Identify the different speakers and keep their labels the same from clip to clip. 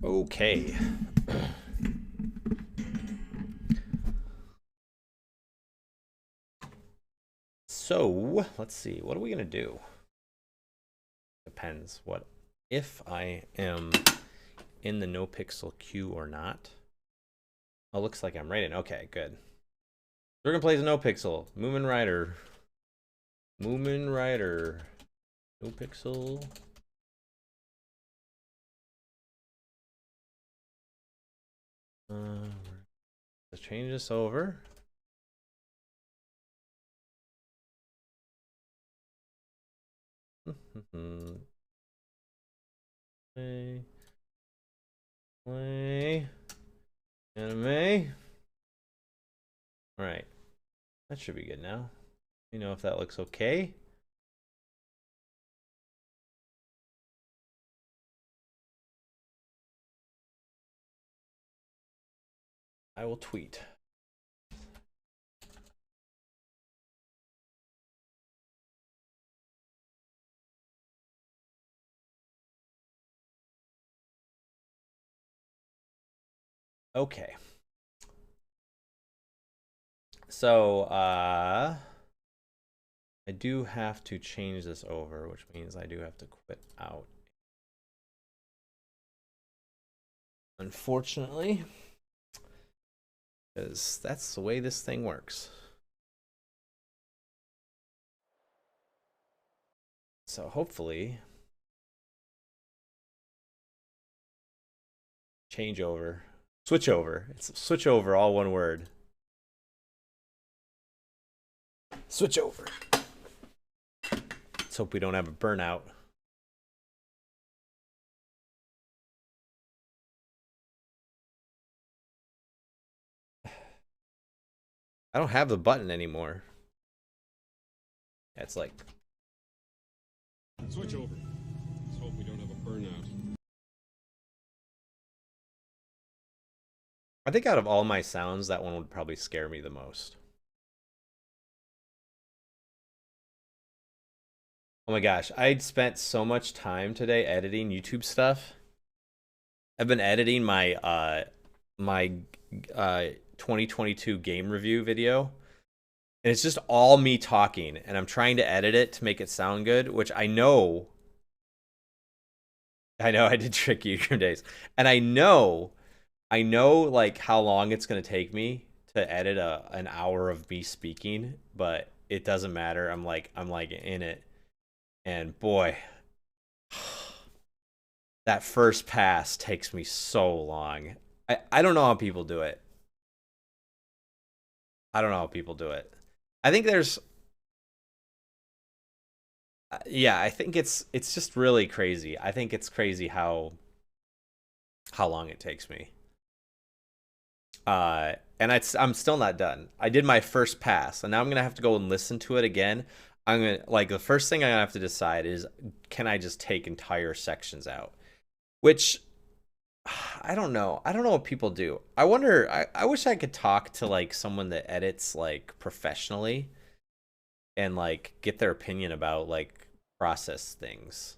Speaker 1: Okay. So, let's see. What are we going to do? Depends what if I am in the NoPixel queue or not. Oh, looks like I'm right in. Okay, good. We're going to play as NoPixel. Mumen Rider. Mumen Rider. NoPixel. Let's change this over. Play. Play. Anime. All right. That should be good now. You know if that looks okay. I will tweet. Okay. So, I do have to change this over, which means I do have to quit out. Unfortunately, because that's the way this thing works. So hopefully, change over, switch over. It's switch over, all one word. Switch over. Let's hope we don't have a burnout. I don't have the button anymore. It's like
Speaker 2: switch over. Let's hope we don't have a burnout.
Speaker 1: I think out of all my sounds, that one would probably scare me the most. Oh my gosh, I'd spent so much time today editing YouTube stuff. I've been editing my 2022 game review video, and it's just all me talking, and I'm trying to edit it to make it sound good, which I know I did trick you your days, and I know like how long it's gonna take me to edit an hour of me speaking, but it doesn't matter. I'm like in it, and boy, that first pass takes me so long. I don't know how people do it. I don't know how people do it. I think there's yeah, I think it's just really crazy. I think it's crazy how long it takes me. And I'm still not done. I did my first pass, and now I'm gonna have to go and listen to it again. I'm gonna like the first thing I'm gonna have to decide is can I just take entire sections out? Which I don't know. I don't know what people do. I wonder. I wish I could talk to like someone that edits like professionally and like get their opinion about like process things.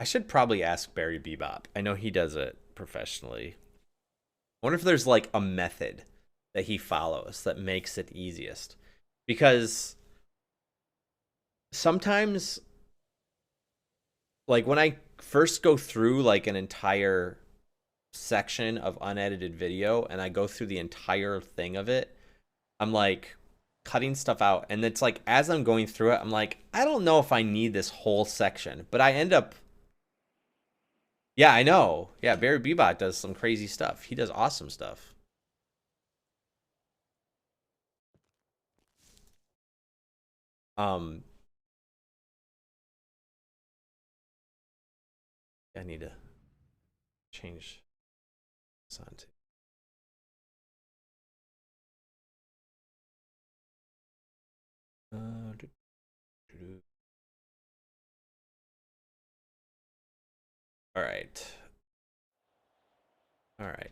Speaker 1: I should probably ask Barry Bebop. I know he does it professionally. I wonder if there's like a method that he follows that makes it easiest. Because sometimes, like when I first go through like an entire section of unedited video and I go through the entire thing of it, I'm like cutting stuff out. And it's like as I'm going through it, I'm like, I don't know if I need this whole section. But I end up yeah, I know. Yeah, Barry Bebop does some crazy stuff. He does awesome stuff. Um, I need to change this on to. Do, do, do. All right. All right.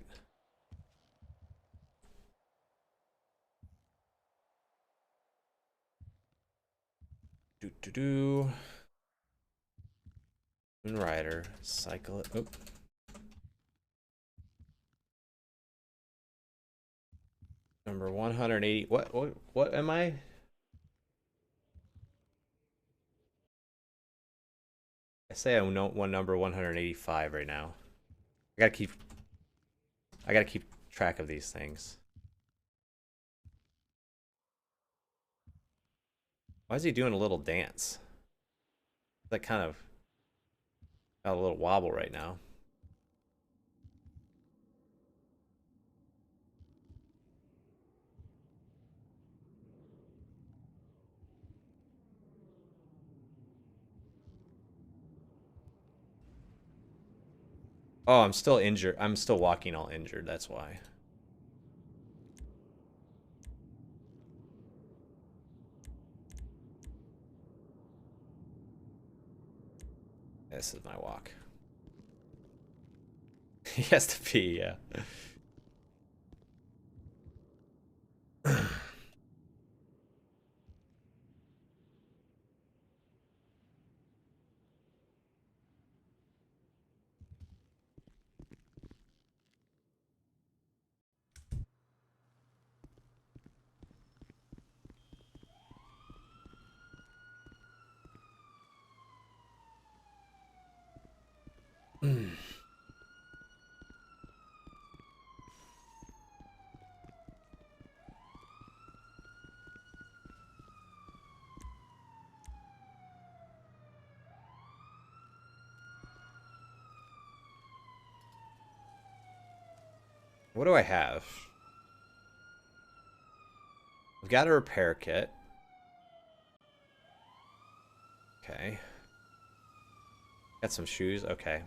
Speaker 1: Do do do. Moon Rider, cycle it. Oop. Number 180. What am I? I say I know one number 185 right now. I gotta keep I gotta keep track of these things. Why is he doing a little dance? That kind of got a little wobble right now. Oh, I'm still injured. I'm still walking all injured. That's why. This is my walk. He has to pee, yeah. What do I have? I've got a repair kit. Okay. Got some shoes. Okay.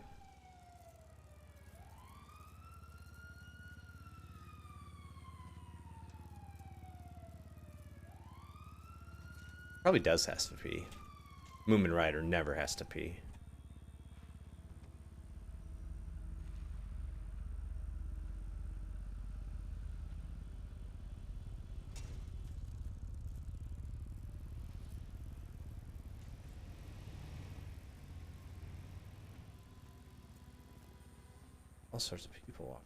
Speaker 1: Probably does has to pee. Mumen Rider never has to pee. All sorts of people walk.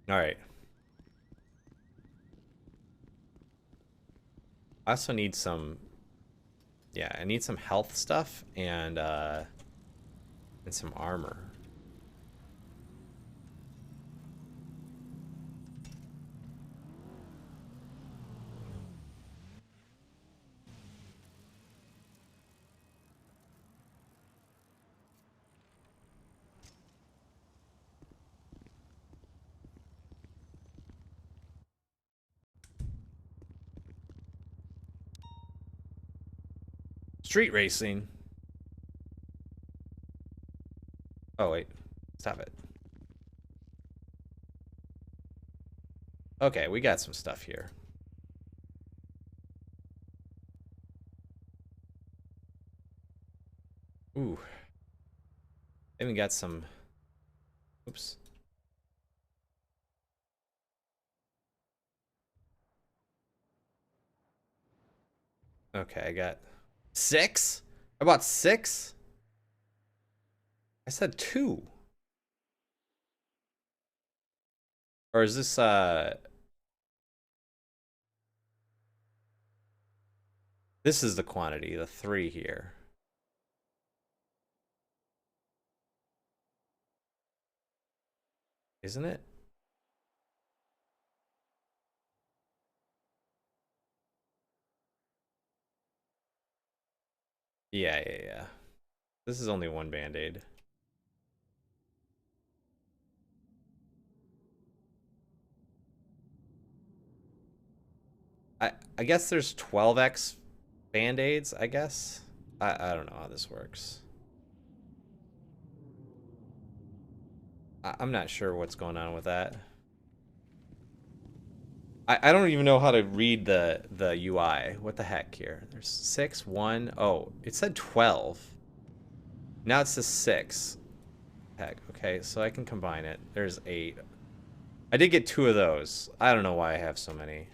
Speaker 1: All right. I also need some. Yeah, I need some health stuff and some armor. Street racing. Oh wait, stop it. Okay, we got some stuff here. Ooh, then we got some. Oops. Okay, I got 6. I bought 6. I said 2. Or is this this is the quantity, the 3 here. Isn't it? Yeah, yeah, yeah. This is only one band-aid. I guess there's 12x band-aids, I guess. I don't know how this works. I'm not sure what's going on with that. I don't even know how to read the UI. What the heck here? There's 6, 1. Oh, it said 12. Now it says 6. Heck. Okay, so I can combine it. There's 8. I did get 2 of those. I don't know why I have so many.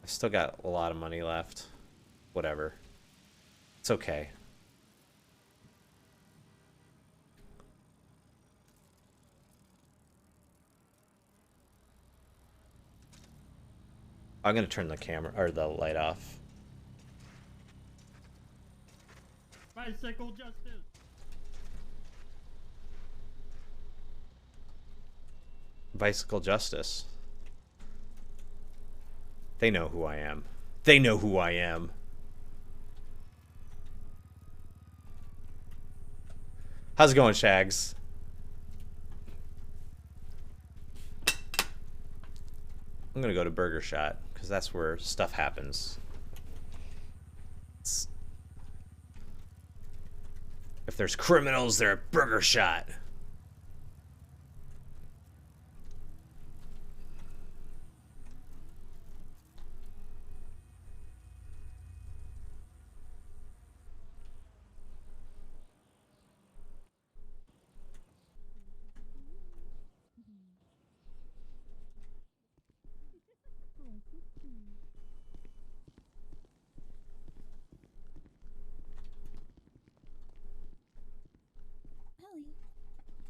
Speaker 1: I've still got a lot of money left. Whatever. It's okay. I'm gonna turn the camera or the light off.
Speaker 3: Bicycle justice.
Speaker 1: Bicycle justice. They know who I am. They know who I am. How's it going, Shags? I'm gonna go to Burger Shot because that's where stuff happens. If there's criminals, they're at Burger Shot.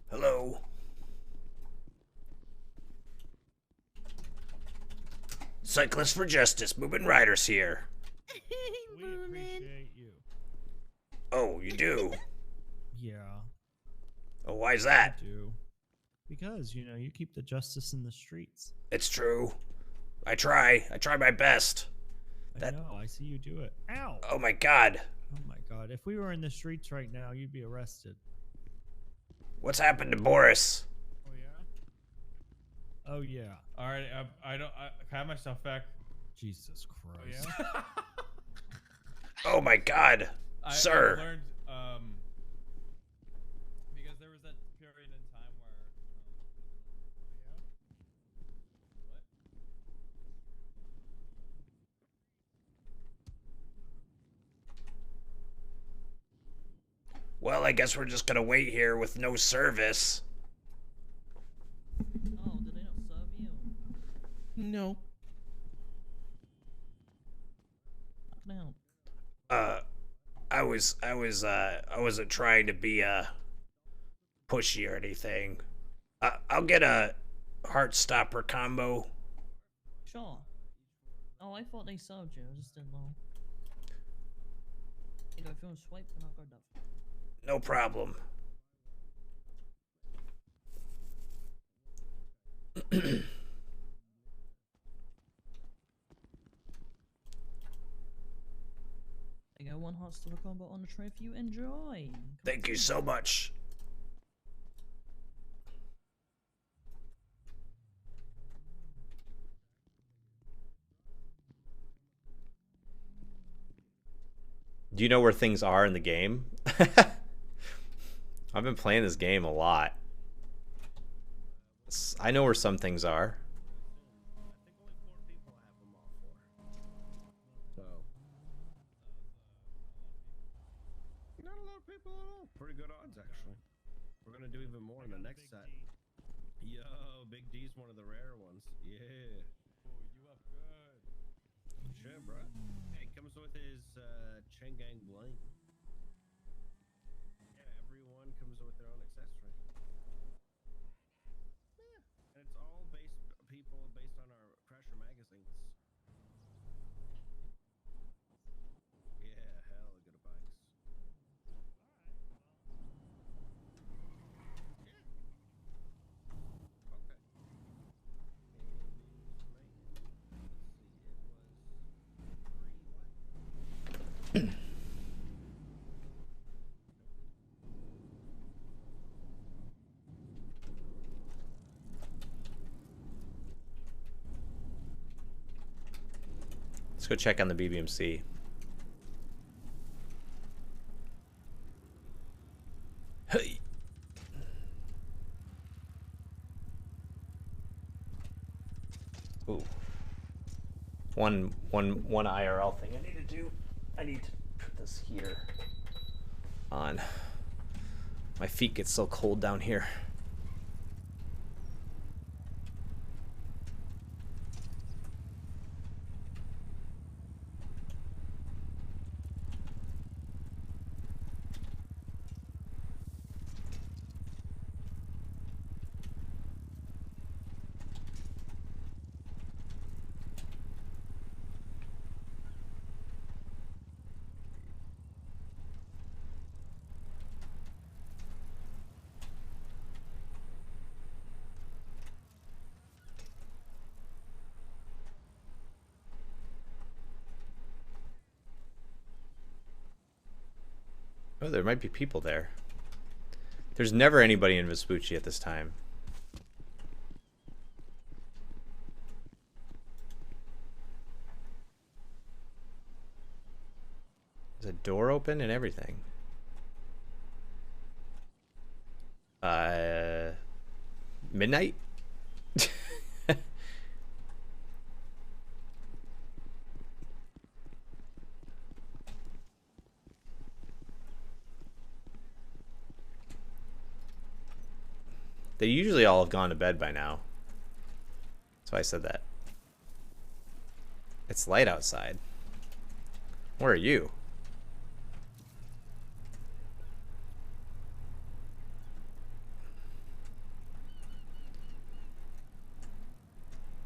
Speaker 1: Hello. Cyclists for Justice, Mumen Riders here.
Speaker 3: We appreciate you.
Speaker 1: Oh, you do?
Speaker 3: Yeah,
Speaker 1: Oh, why's
Speaker 3: I
Speaker 1: that?
Speaker 3: do. Because, you know, you keep the justice in the streets.
Speaker 1: It's true. I try my best.
Speaker 3: I know, I see you do it. Ow!
Speaker 1: Oh my god.
Speaker 3: Oh my god, if we were in the streets right now, you'd be arrested.
Speaker 1: What's happened to Boris?
Speaker 4: Oh yeah.
Speaker 3: Oh yeah.
Speaker 4: All right. I don't. Can I have my stuff back?
Speaker 3: Jesus
Speaker 4: Oh
Speaker 3: Christ.
Speaker 4: yeah.
Speaker 1: Oh my god. Sir.
Speaker 4: I learned. Because there was that period in time where. Yeah.
Speaker 1: Well, I guess we're just gonna wait here with no service.
Speaker 5: Oh, did they not serve you?
Speaker 4: No.
Speaker 5: How can I help?
Speaker 1: I wasn't trying to be pushy or anything. I'll get a heart stopper combo.
Speaker 5: Sure. Oh, I thought they served you. I just didn't know. You know, if you want to swipe, then I'll grab that.
Speaker 1: No problem.
Speaker 5: There you go, one hot stopper combo on the tray for you. Enjoy.
Speaker 1: Thank you so much. Do you know where things are in the game? I've been playing this game a lot. I know where some things are.
Speaker 6: Not a lot of people at all. Pretty good odds, actually. We're gonna do even more in the next set. Yo, Big D's one of the rare ones. Yeah.
Speaker 4: Oh, you up good.
Speaker 6: Sure, bro. Hey, comes with his Chengang bling. Yeah, everyone comes with their own accessory. Yeah, and it's all based on our Crasher magazines. Yeah, hell, good bikes.
Speaker 1: Let's go check on the BBMC. Hey. One IRL thing I need to do. I need to put this here on. My feet get so cold down here. Oh, there might be people there. There's never anybody in Vespucci at this time. There's a door open and everything. Midnight? They usually all have gone to bed by now. So I said that. It's light outside. Where are you?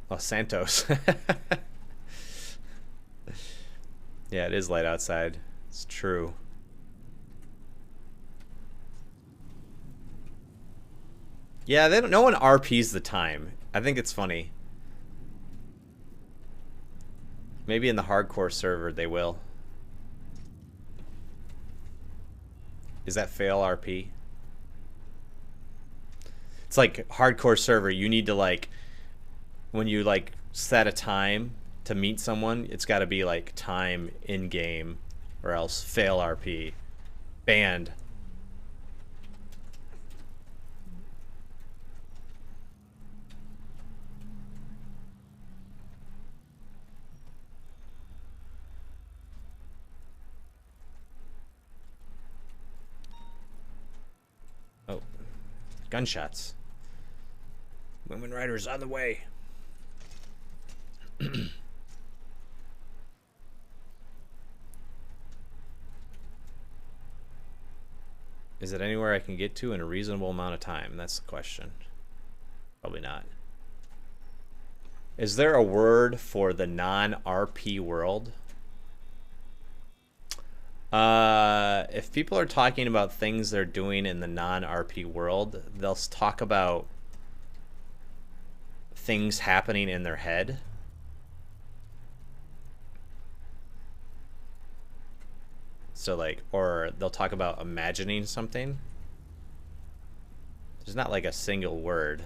Speaker 1: Los Santos. Yeah, it is light outside. It's true. Yeah, they don't. No one RPs the time. I think it's funny. Maybe in the hardcore server they will. Is that fail RP? It's like hardcore server. You need to like, when you like set a time to meet someone, it's got to be like time in game, or else fail RP. Banned. Oh, gunshots. Mumen Riders on the way. Is it anywhere I can get to in a reasonable amount of time? That's the question. Probably not. Is there a word for the non-RP world? If people are talking about things they're doing in the non-RP world, they'll talk about things happening in their head. So like, or they'll talk about imagining something. There's not like a single word.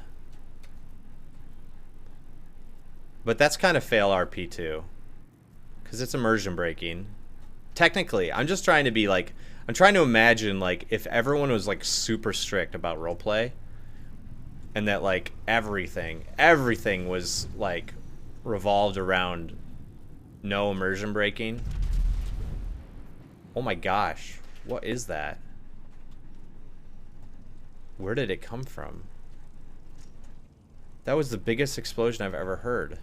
Speaker 1: But that's kind of fail RP too, because it's immersion breaking. Technically, I'm just trying to be like, I'm trying to imagine like if everyone was like super strict about roleplay, and that like everything was like revolved around no immersion breaking. Oh my gosh, what is that? Where did it come from? That was the biggest explosion I've ever heard.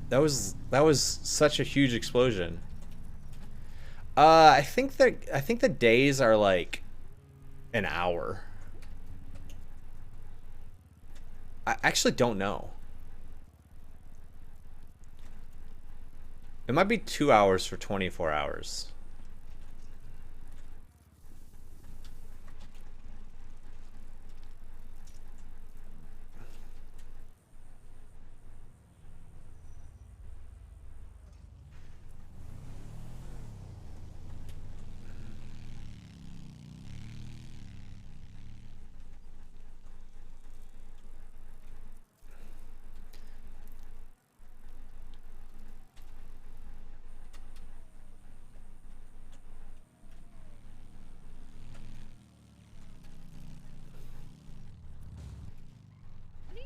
Speaker 1: That was such a huge explosion. I think the days are like an hour. I actually don't know. It might be 2 hours for 24 hours.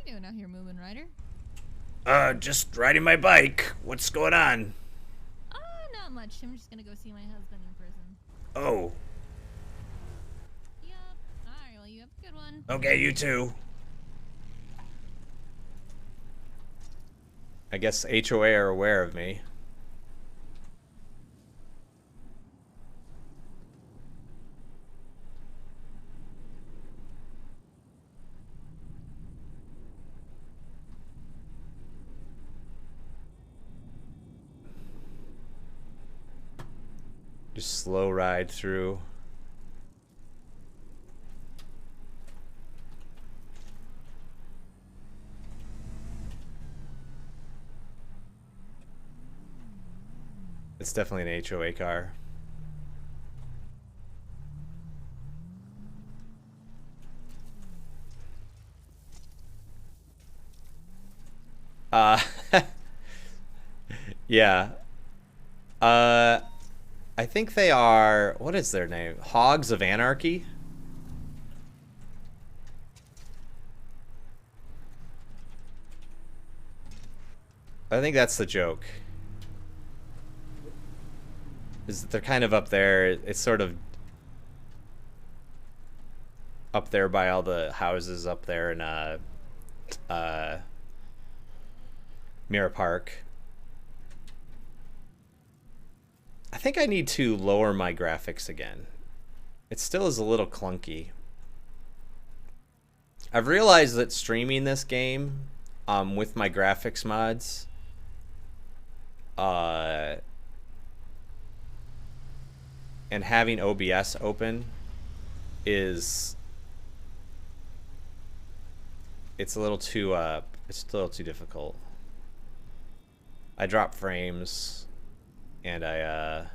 Speaker 7: you doing out here, Mumen Rider?
Speaker 1: Just riding my bike. What's going on?
Speaker 7: Not much. I'm just gonna go see my husband in prison.
Speaker 1: Oh,
Speaker 7: Yup. Alright, well, you have a good one.
Speaker 1: okay, you too. I guess HOA are aware of me. Just slow ride through. It's definitely an HOA car. Yeah. I think they are, what is their name? Hogs of Anarchy? I think that's the joke. Is that they're kind of up there. It's sort of up there by all the houses up there in Mirror Park. I think I need to lower my graphics again. It still is a little clunky. I've realized that streaming this game with my graphics mods and having OBS open is it's a little too difficult. I drop frames and I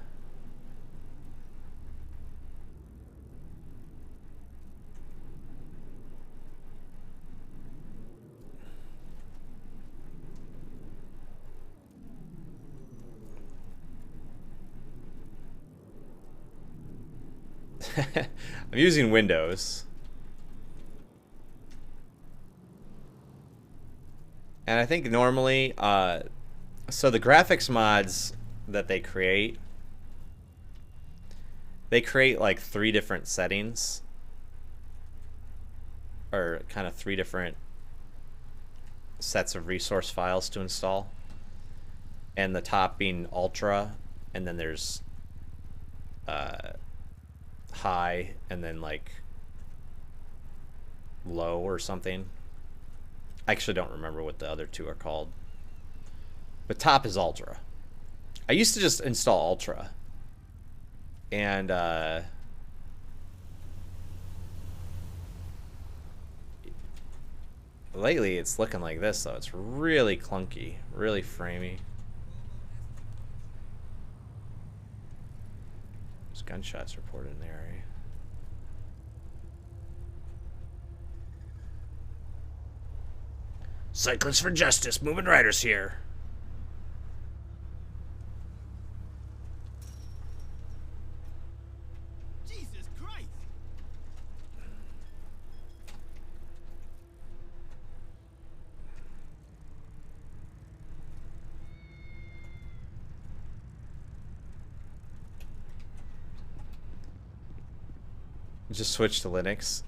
Speaker 1: I'm using Windows. And I think normally, so the graphics mods that they create like 3 different settings. Or kind of 3 different sets of resource files to install. And the top being Ultra, and then there's high, and then like low or something. I actually don't remember what the other 2 are called. But top is Ultra. I used to just install Ultra. And lately it's looking like this though. It's really clunky, really framey. There's gunshots reported in the area. Cyclists for Justice, Mumen Riders here.
Speaker 8: Jesus Christ!
Speaker 1: Just switch to Linux.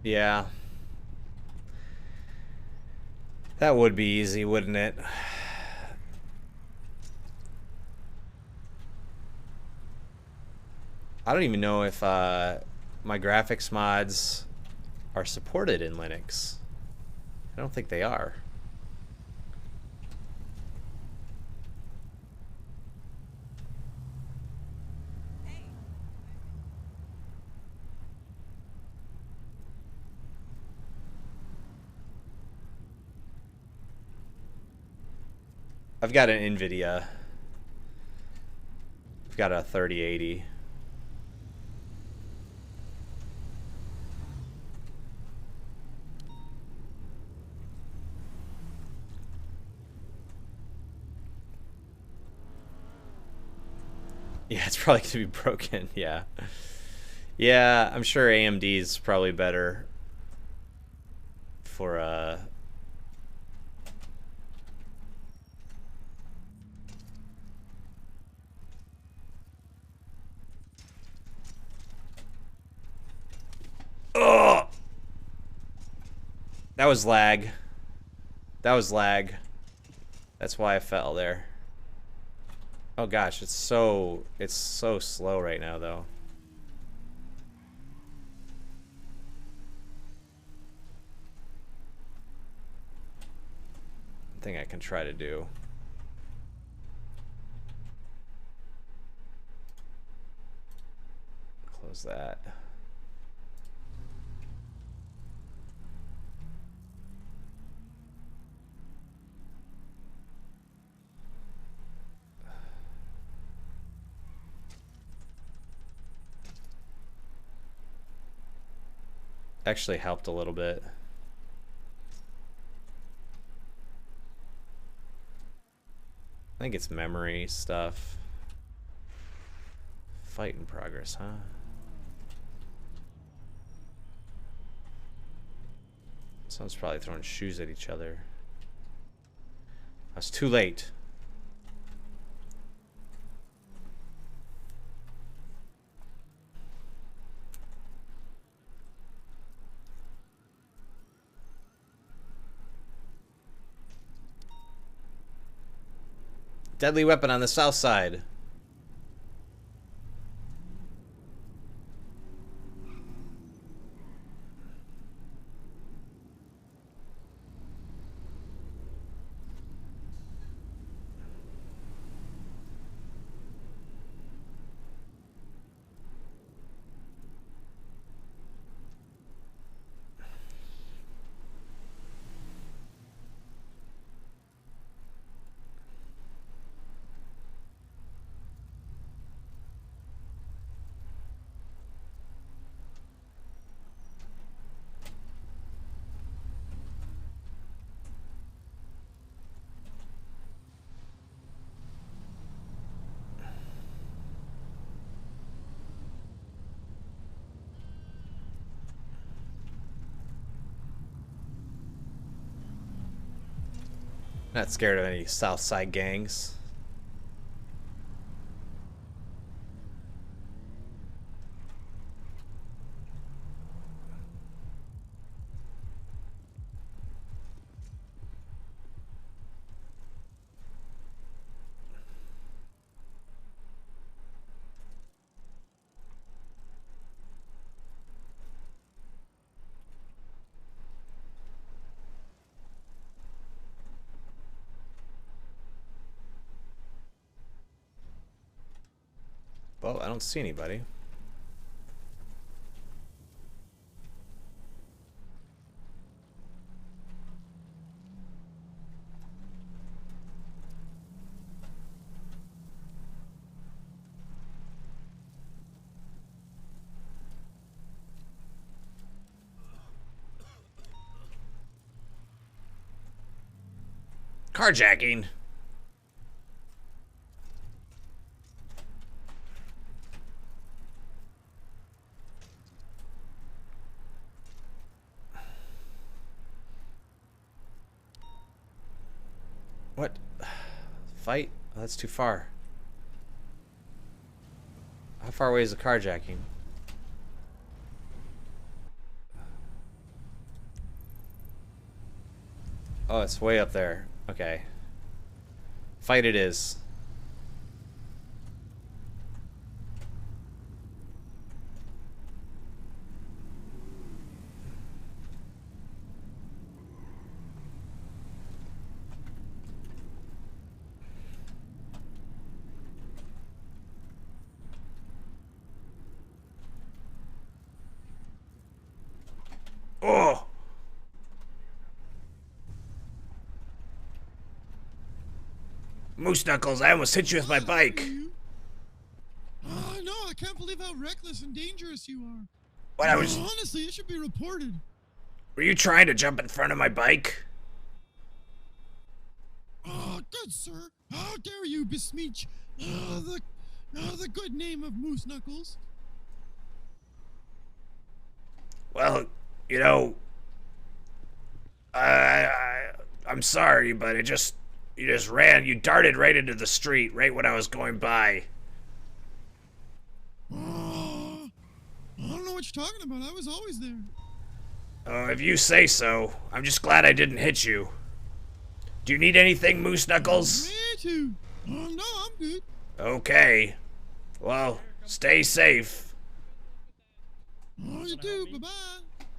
Speaker 1: Yeah. That would be easy, wouldn't it? I don't even know if my graphics mods are supported in Linux. I don't think they are. I've got an NVIDIA. I've got a 3080. Yeah, it's probably going to be broken. Yeah. Yeah, I'm sure AMD is probably better for That was lag. That was lag. That's why I fell there. Oh gosh, it's so slow right now though. Thing I can try to do. Close that. Actually helped a little bit. I think it's memory stuff. Fight in progress, huh? Someone's probably throwing shoes at each other. I was too late. Deadly weapon on the south side. Not scared of any south side gangs. Well, I don't see anybody. Carjacking. What? Fight? Oh, that's too far. How far away is the carjacking? Oh, it's way up there. Okay. Fight it is. Oh! Moose Knuckles, I almost hit you with my bike.
Speaker 8: Oh, no, I can't believe how reckless and dangerous you are.
Speaker 1: What I was...
Speaker 8: Honestly, it should be reported.
Speaker 1: Were you trying to jump in front of my bike?
Speaker 8: Oh, good sir. How dare you besmirch the good name of Moose Knuckles?
Speaker 1: Well, you know... I'm sorry, but you just you darted right into the street right when I was going by.
Speaker 8: I don't know what you're talking about. I was always there.
Speaker 1: If you say so. I'm just glad I didn't hit you. Do you need anything, Moose Knuckles?
Speaker 8: Me too. Oh, no, I'm good.
Speaker 1: Okay. Well, stay safe.
Speaker 8: Oh, you too. Bye-bye.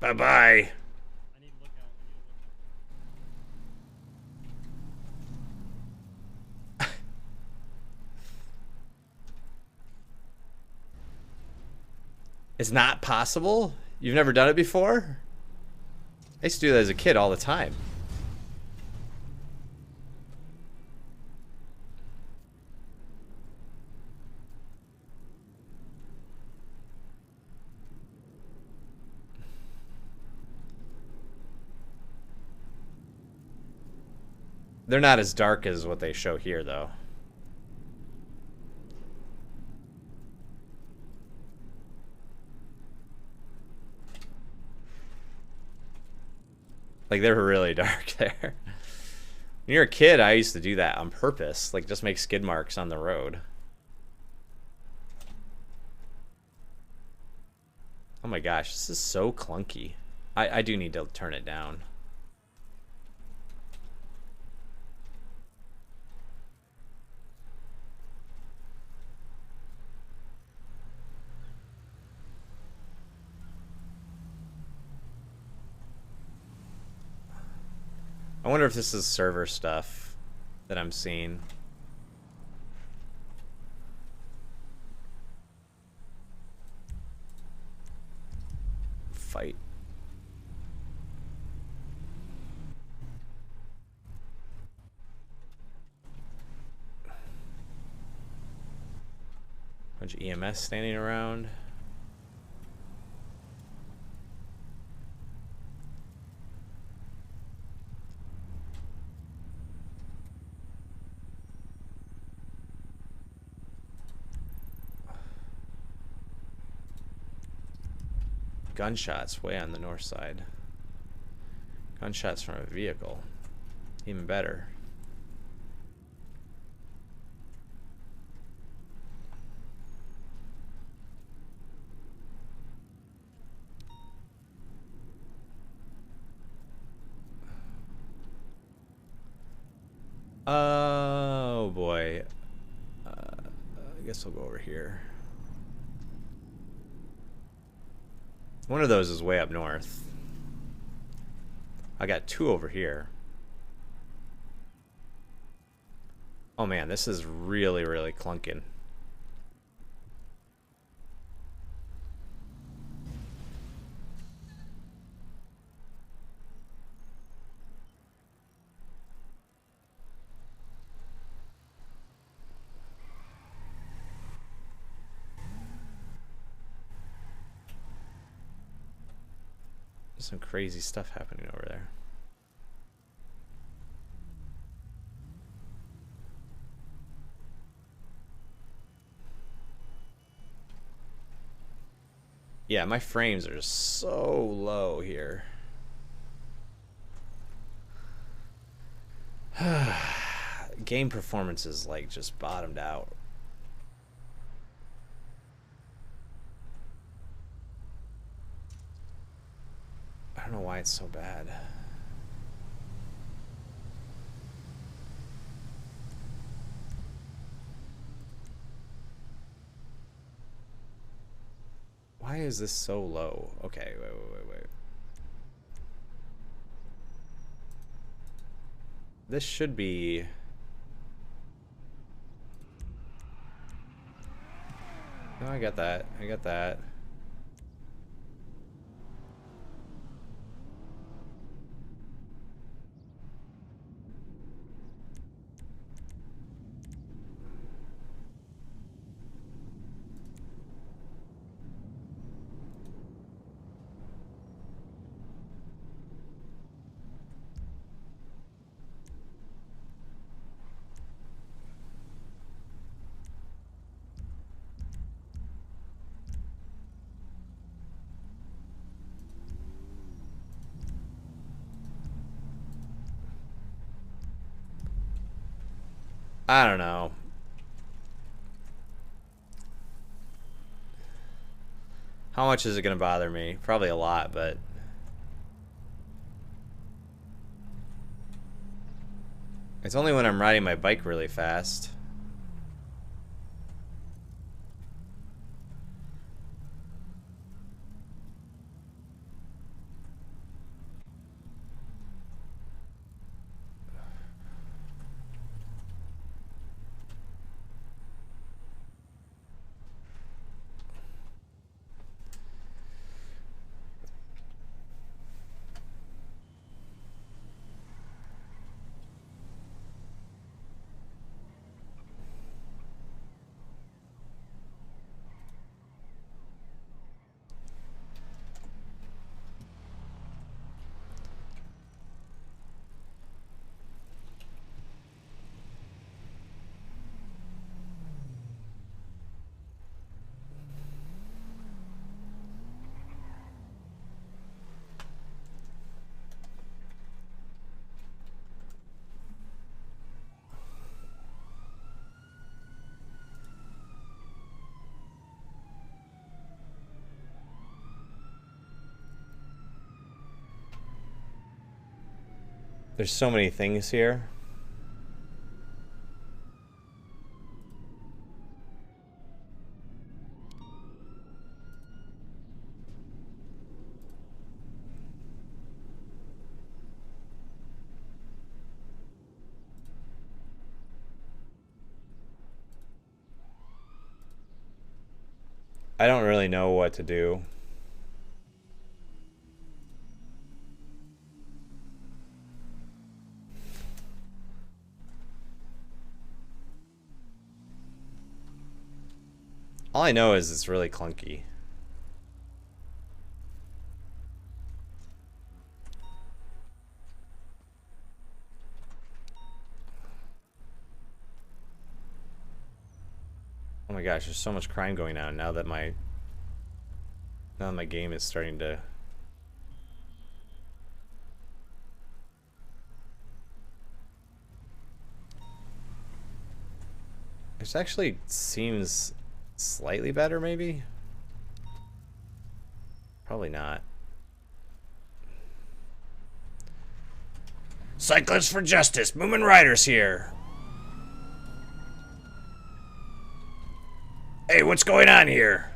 Speaker 1: Bye-bye.
Speaker 4: I need to look out.
Speaker 1: It's not possible? You've never done it before? I used to do that as a kid all the time. They're not as dark as what they show here, though. Like, they're really dark there. When you're a kid, I used to do that on purpose. Like, just make skid marks on the road. Oh my gosh, this is so clunky. I do need to turn it down. I wonder if this is server stuff that I'm seeing. Fight. Bunch of EMS standing around. Gunshots way on the north side. Gunshots from a vehicle. Even better. Oh boy. I guess I'll go over here. One of those is way up north. I got two over here. Oh man, this is really, really clunking. There's some crazy stuff happening over there. Yeah, my frames are so low here. Game performance is like just bottomed out. I don't know why it's so bad. Why is this so low? Okay, wait. This should be... No, I got that. I got that. I don't know. How much is it gonna bother me? Probably a lot, but It's only when I'm riding my bike really fast. There's so many things here. I don't really know what to do. All I know is it's really clunky. Oh my gosh, there's so much crime going on now that my game is starting to. This actually seems slightly better, maybe? Probably not. Cyclists for Justice, Mumen Riders here. Hey, what's going on here?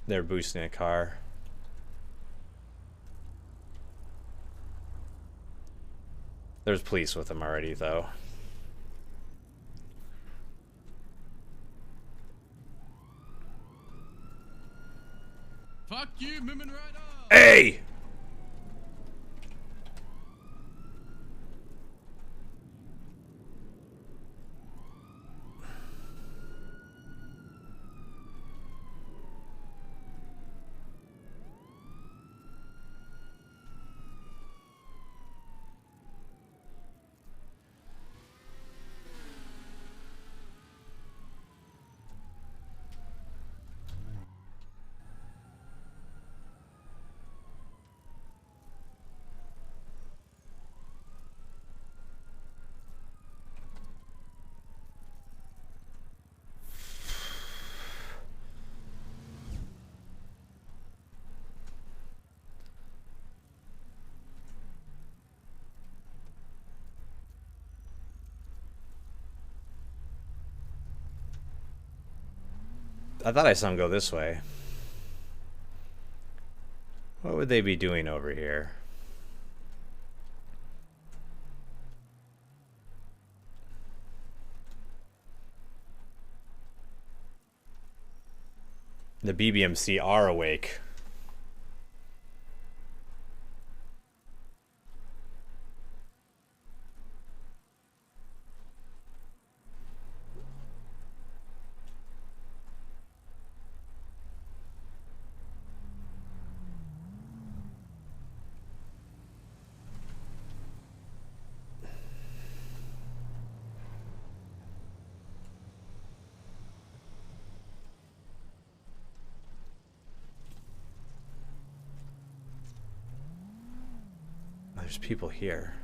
Speaker 1: They're boosting a car. There's police with them already, though.
Speaker 2: Fuck you, Mumen Rider!
Speaker 1: Hey! I thought I saw him go this way. What would they be doing over here? The BBMC are awake. There's people here.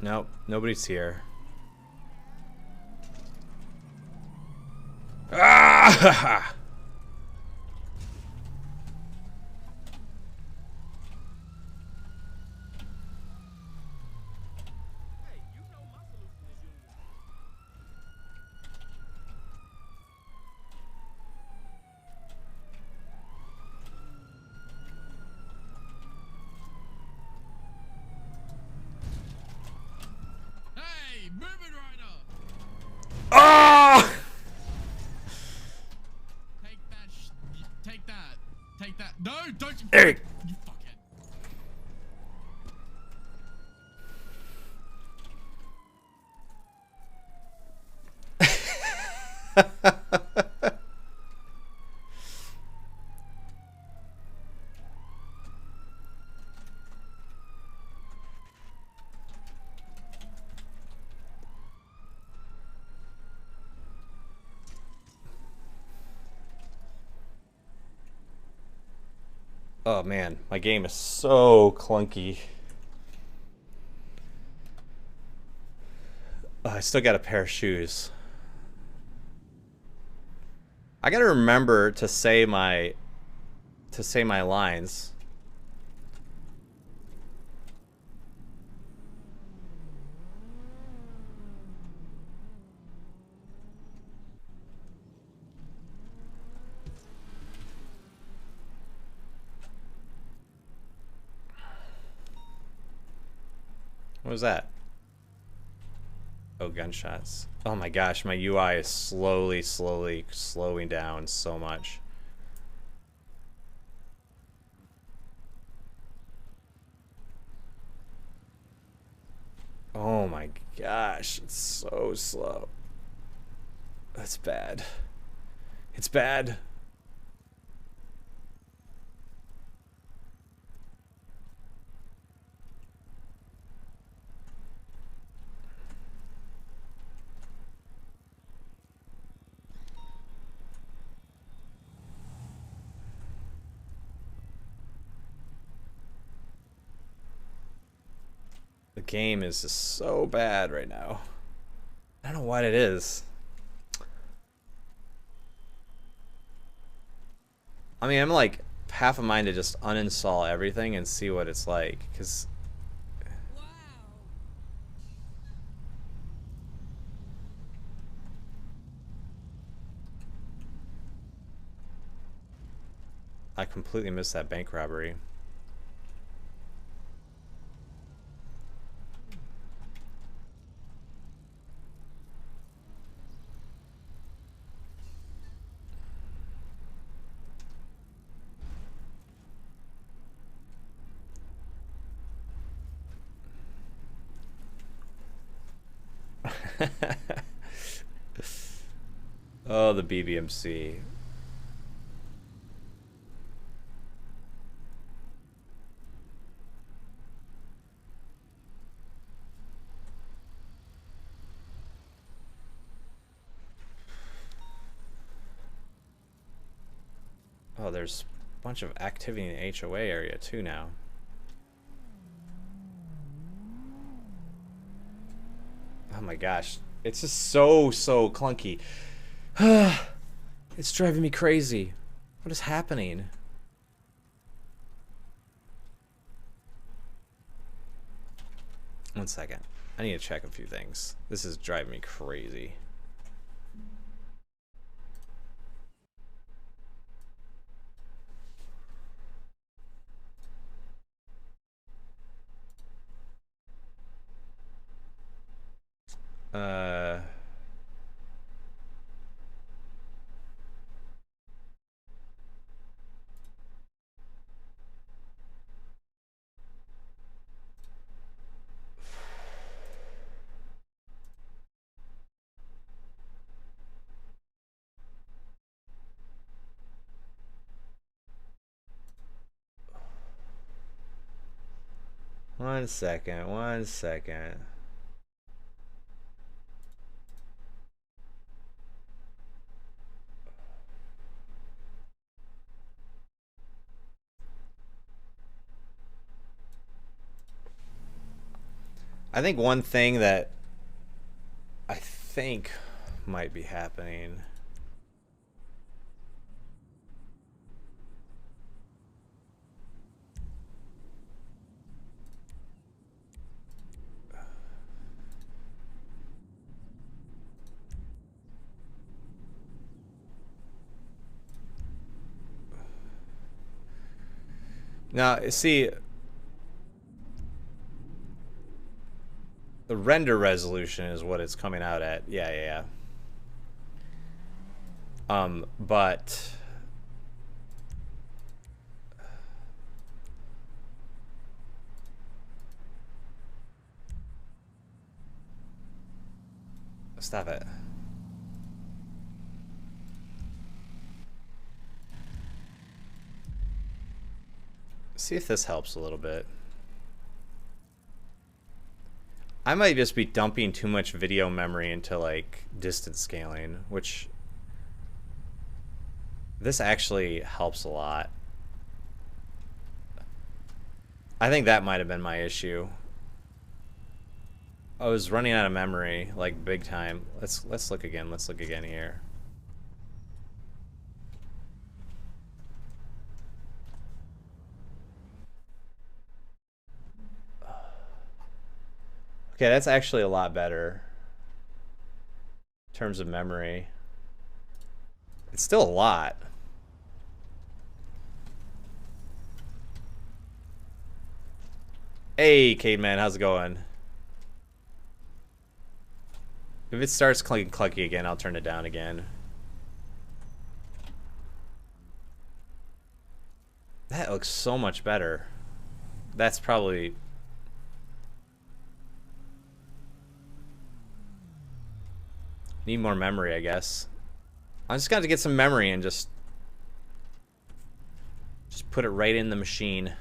Speaker 1: Nope, nobody's here. Ah!
Speaker 8: Hey, Mumen Rider!
Speaker 1: Ah!
Speaker 8: Take that. Take that. Take that. No, don't you.
Speaker 1: Eric.
Speaker 8: You fuckhead.
Speaker 1: Oh man, my game is so clunky. Oh, I still got a pair of shoes. I gotta remember to say my lines. What was that? Oh, gunshots. Oh my gosh, my UI is slowly slowing down so much. Oh my gosh, it's so slow. That's bad. It's bad. The game is just so bad right now. I don't know what it is. I mean, I'm like half a mind to just uninstall everything and see what it's like, because I completely missed that bank robbery. Oh, the BBMC. Oh, there's a bunch of activity in the HOA area too now. Oh my gosh. It's just so clunky. It's driving me crazy. What is happening? One second. I need to check a few things. This is driving me crazy. Uh... One second, one second. I think one thing that I think might be happening. Now, see, the render resolution is what it's coming out at. Yeah. But stop it. See if this helps a little bit. I might just be dumping too much video memory into like distance scaling, which this actually helps a lot. I think that might have been my issue. I was running out of memory, like big time. Let's look again. Let's look again here. Okay, that's actually a lot better in terms of memory. It's still a lot. Hey, Caveman, how's it going? If it starts clunky again, I'll turn it down again. That looks so much better. That's probably... Need more memory, I guess. I just got to get some memory and just put it right in the machine.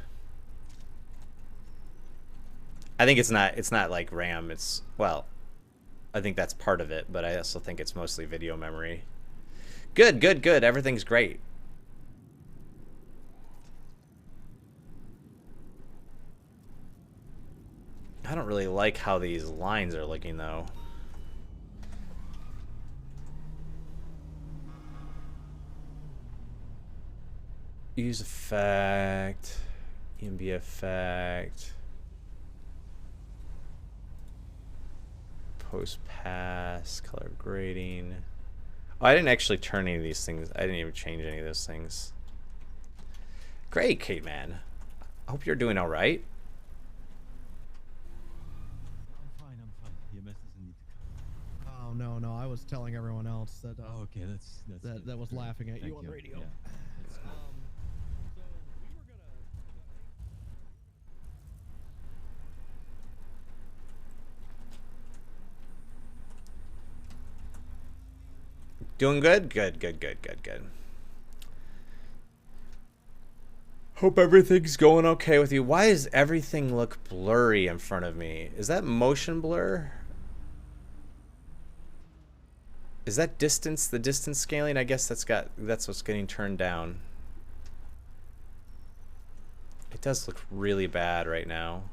Speaker 1: I think it's not like RAM. It's, well, I think that's part of it, but I also think it's mostly video memory. Good. Everything's great. I don't really like how these lines are looking though. Use effect, EMB effect, post pass, color grading. Oh, I didn't actually turn any of these things. I didn't even change any of those things. Great, Kate man. I hope you're doing all right.
Speaker 9: I'm fine. Your message need to come.
Speaker 6: Oh no, I was telling everyone else that.
Speaker 9: Oh, okay, that's
Speaker 6: that was
Speaker 9: great.
Speaker 6: laughing at
Speaker 9: Thank
Speaker 6: you on radio.
Speaker 9: Yeah. That's good.
Speaker 4: So we were gonna.
Speaker 1: Doing good? Good. Hope everything's going okay with you. Why does everything look blurry in front of me? Is that motion blur? Is that distance, the distance scaling? I guess that's what's getting turned down. It does look really bad right now.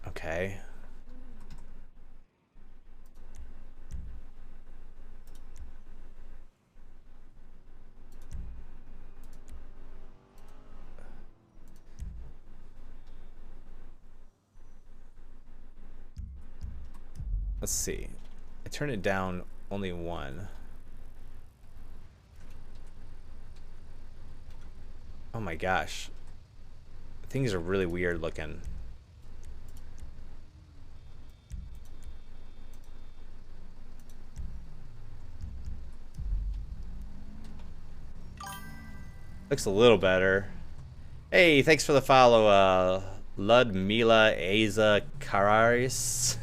Speaker 1: Okay. Let's see. I turned it down only one. Oh my gosh. Things are really weird looking. Looks a little better. Hey, thanks for the follow, Ludmila Aza Kararis.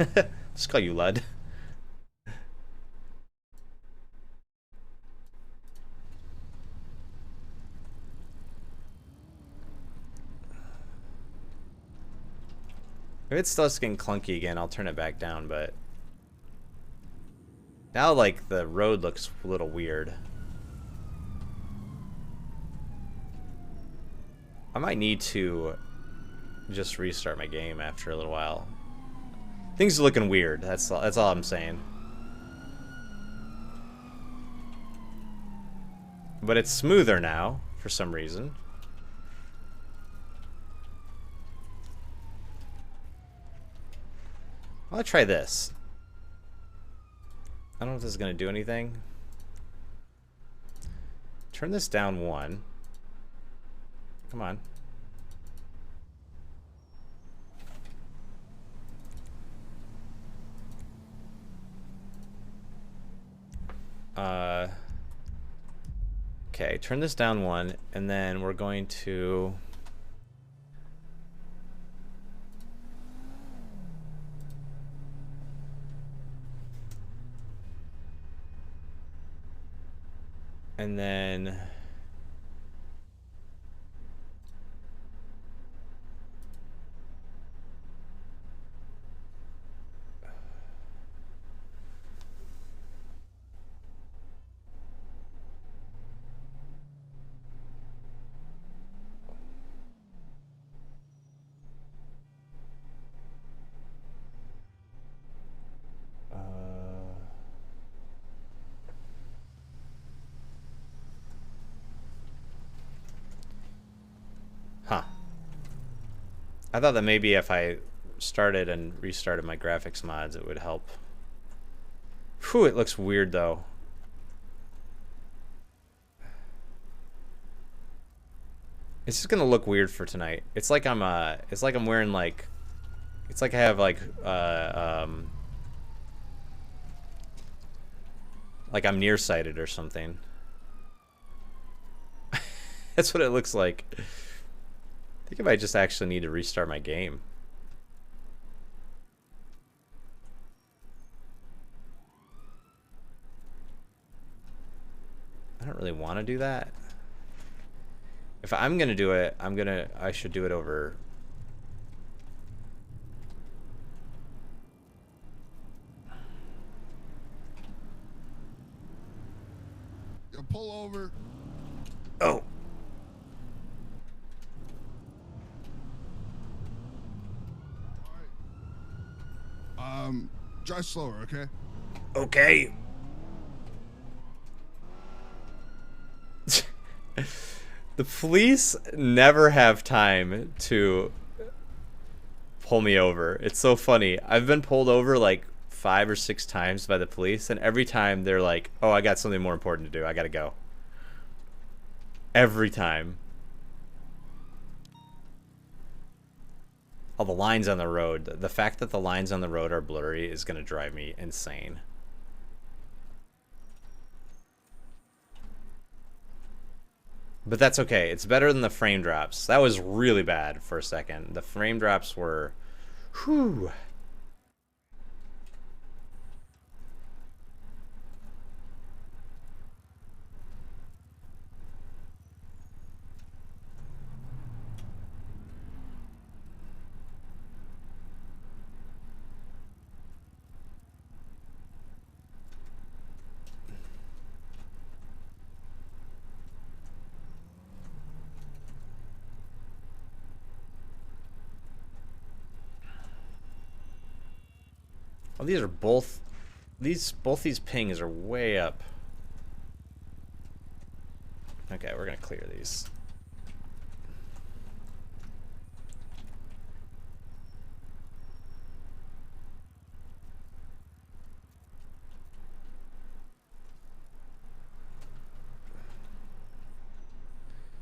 Speaker 1: Just call you Lud. If it starts getting clunky again, I'll turn it back down, but now like the road looks a little weird. I might need to just restart my game after a little while. Things are looking weird. That's all I'm saying. But it's smoother now for some reason. I'll try this. I don't know if this is going to do anything. Turn this down 1. Come on. Okay, turn this down 1, and then we're going to... And then... Huh. I thought that maybe if I started and restarted my graphics mods, it would help. Whew, it looks weird though. It's just gonna look weird for tonight. It's like I'm wearing like, it's like I have like I'm nearsighted or something. That's what it looks like. I think I might just actually need to restart my game. I don't really want to do that. If I'm gonna do it, I should do it over.
Speaker 8: You pull over.
Speaker 1: Oh.
Speaker 8: Drive slower, okay?
Speaker 1: Okay. The police never have time to pull me over. It's so funny. I've been pulled over like 5 or 6 times by the police, and every time they're like, oh, I got something more important to do. I gotta go. Every time. All the lines on the road. The fact that the lines on the road are blurry is gonna drive me insane. But that's okay. It's better than the frame drops. That was really bad for a second. The frame drops were... Whew. Oh, these are both these pings are way up. Okay, we're gonna clear these.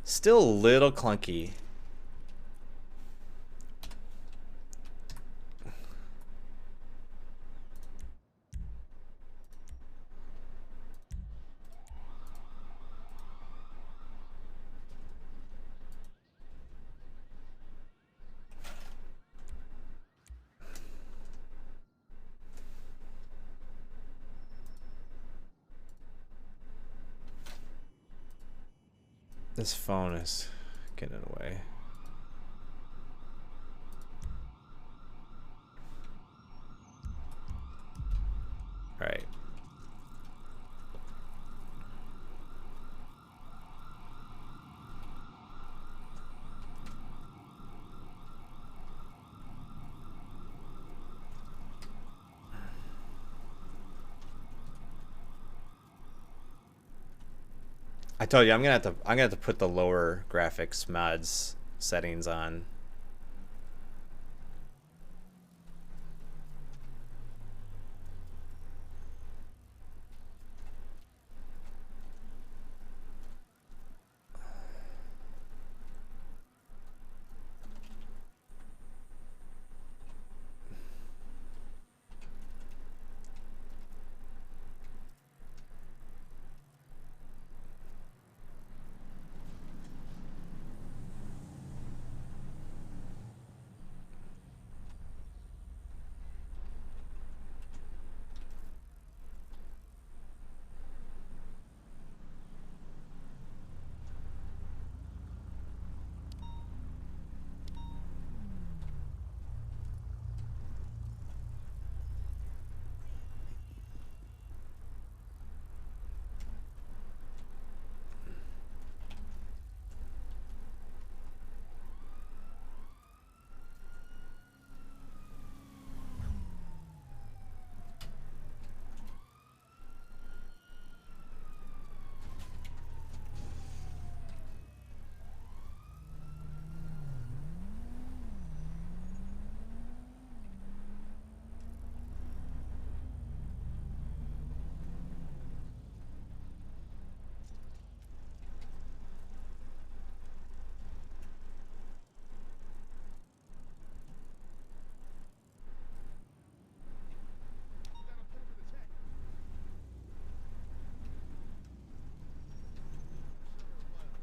Speaker 1: Still a little clunky. This phone is getting in the way. All right. I told you I'm gonna have to put the lower graphics mods settings on.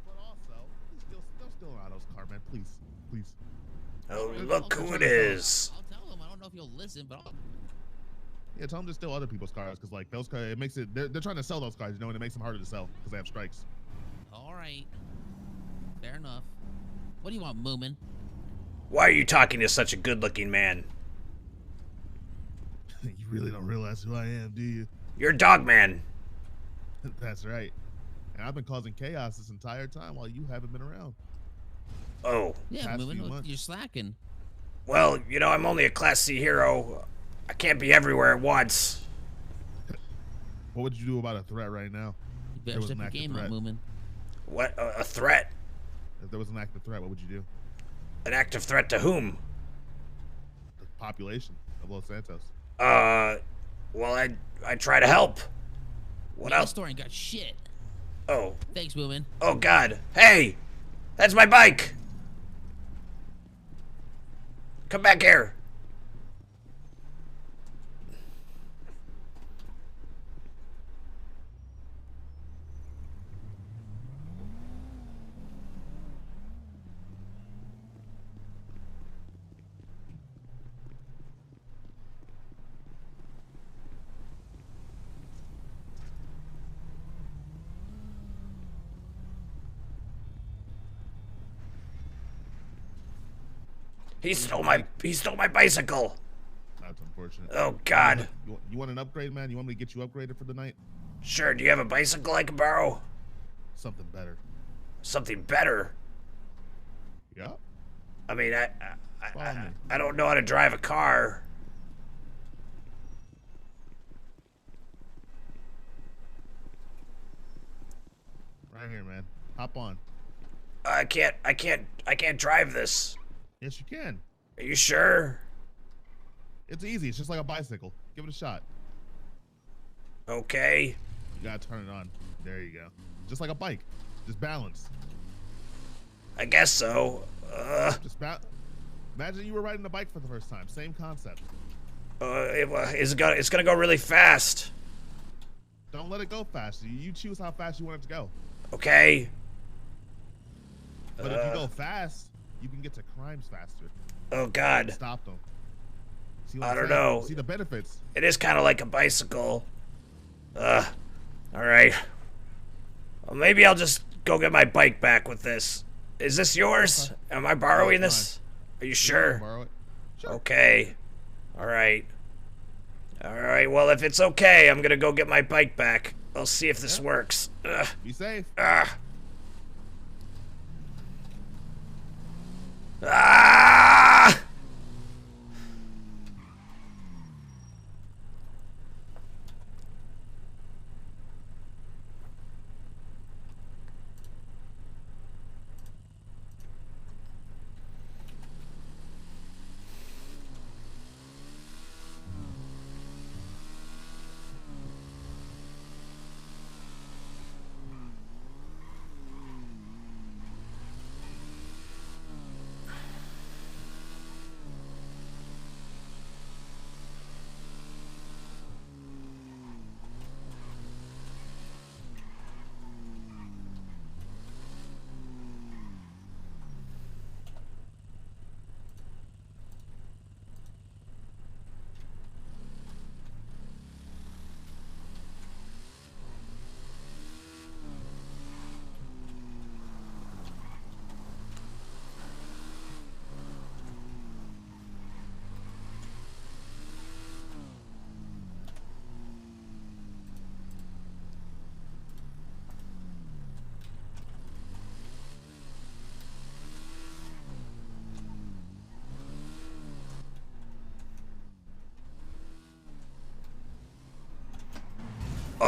Speaker 10: But also, don't steal Otto's car, man. Please, please.
Speaker 1: Oh,
Speaker 10: They're
Speaker 1: look
Speaker 10: trying
Speaker 1: who it
Speaker 10: to sell
Speaker 1: is.
Speaker 11: I'll tell him. I don't know if he'll listen, but
Speaker 10: Yeah, tell them to steal other people's cars because like those cars, it makes it. They're trying to sell those cars, you know, and it makes them harder to sell because they have strikes.
Speaker 11: all right. Fair enough. What do you want, Mumen?
Speaker 1: Why are you talking to such a good-looking man?
Speaker 10: You really don't realize who I am, do you?
Speaker 1: You're Dog Man.
Speaker 10: That's right. And I've been causing chaos this entire time while you haven't been around.
Speaker 1: Oh,
Speaker 11: Yeah,
Speaker 10: Past few
Speaker 11: Mumen,
Speaker 10: months.
Speaker 11: you're slacking.
Speaker 1: well, you know, I'm only a Class C hero. I can't be everywhere at once.
Speaker 10: What would you do about a threat right now?
Speaker 11: You
Speaker 10: There
Speaker 11: better
Speaker 10: was
Speaker 11: step
Speaker 10: an
Speaker 11: your
Speaker 10: active
Speaker 11: game up,
Speaker 10: threat.
Speaker 11: Mumen.
Speaker 1: What? A threat?
Speaker 10: If there was an active threat, what would you do?
Speaker 1: An active threat to whom?
Speaker 10: The population of Los Santos.
Speaker 1: Well, I try to help. What
Speaker 11: Man, this
Speaker 1: else?
Speaker 11: store ain't got shit.
Speaker 1: Oh,
Speaker 11: Thanks, Mumen.
Speaker 1: oh God. Hey, that's my bike. Come back here. He stole my bicycle.
Speaker 10: That's unfortunate.
Speaker 1: Oh God.
Speaker 10: You want an upgrade, man? You want me to get you upgraded for the night?
Speaker 1: Sure, do you have a bicycle I can borrow?
Speaker 10: Something better.
Speaker 1: Something better?
Speaker 10: Yeah.
Speaker 1: I mean,
Speaker 10: Follow me.
Speaker 1: I don't know how to drive a car.
Speaker 10: Right here, man. Hop on.
Speaker 1: I can't drive this.
Speaker 10: Yes, you can.
Speaker 1: Are you sure?
Speaker 10: It's easy. It's just like a bicycle. Give it a shot.
Speaker 1: Okay.
Speaker 10: You gotta turn it on. There you go. Just like a bike. Just balance.
Speaker 1: I guess so.
Speaker 10: Imagine you were riding a bike for the first time. Same concept.
Speaker 1: It's gonna go really fast.
Speaker 10: Don't let it go fast. You choose how fast you want it to go.
Speaker 1: Okay.
Speaker 10: But if you go fast, you can get to crimes faster.
Speaker 1: Oh God.
Speaker 10: Stop them. See what
Speaker 1: I
Speaker 10: I'm
Speaker 1: don't
Speaker 10: saying?
Speaker 1: know.
Speaker 10: See the benefits.
Speaker 1: It is kind of like a bicycle. All right. Well, maybe I'll just go get my bike back with this. Is this yours? Am I borrowing
Speaker 10: Yeah,
Speaker 1: this? Are you
Speaker 10: You can
Speaker 1: sure?
Speaker 10: borrow it. Sure.
Speaker 1: Okay. All right. All right. Well, if it's okay, I'm gonna go get my bike back. I'll see if this works.
Speaker 10: Be safe.
Speaker 1: Ah. Ah!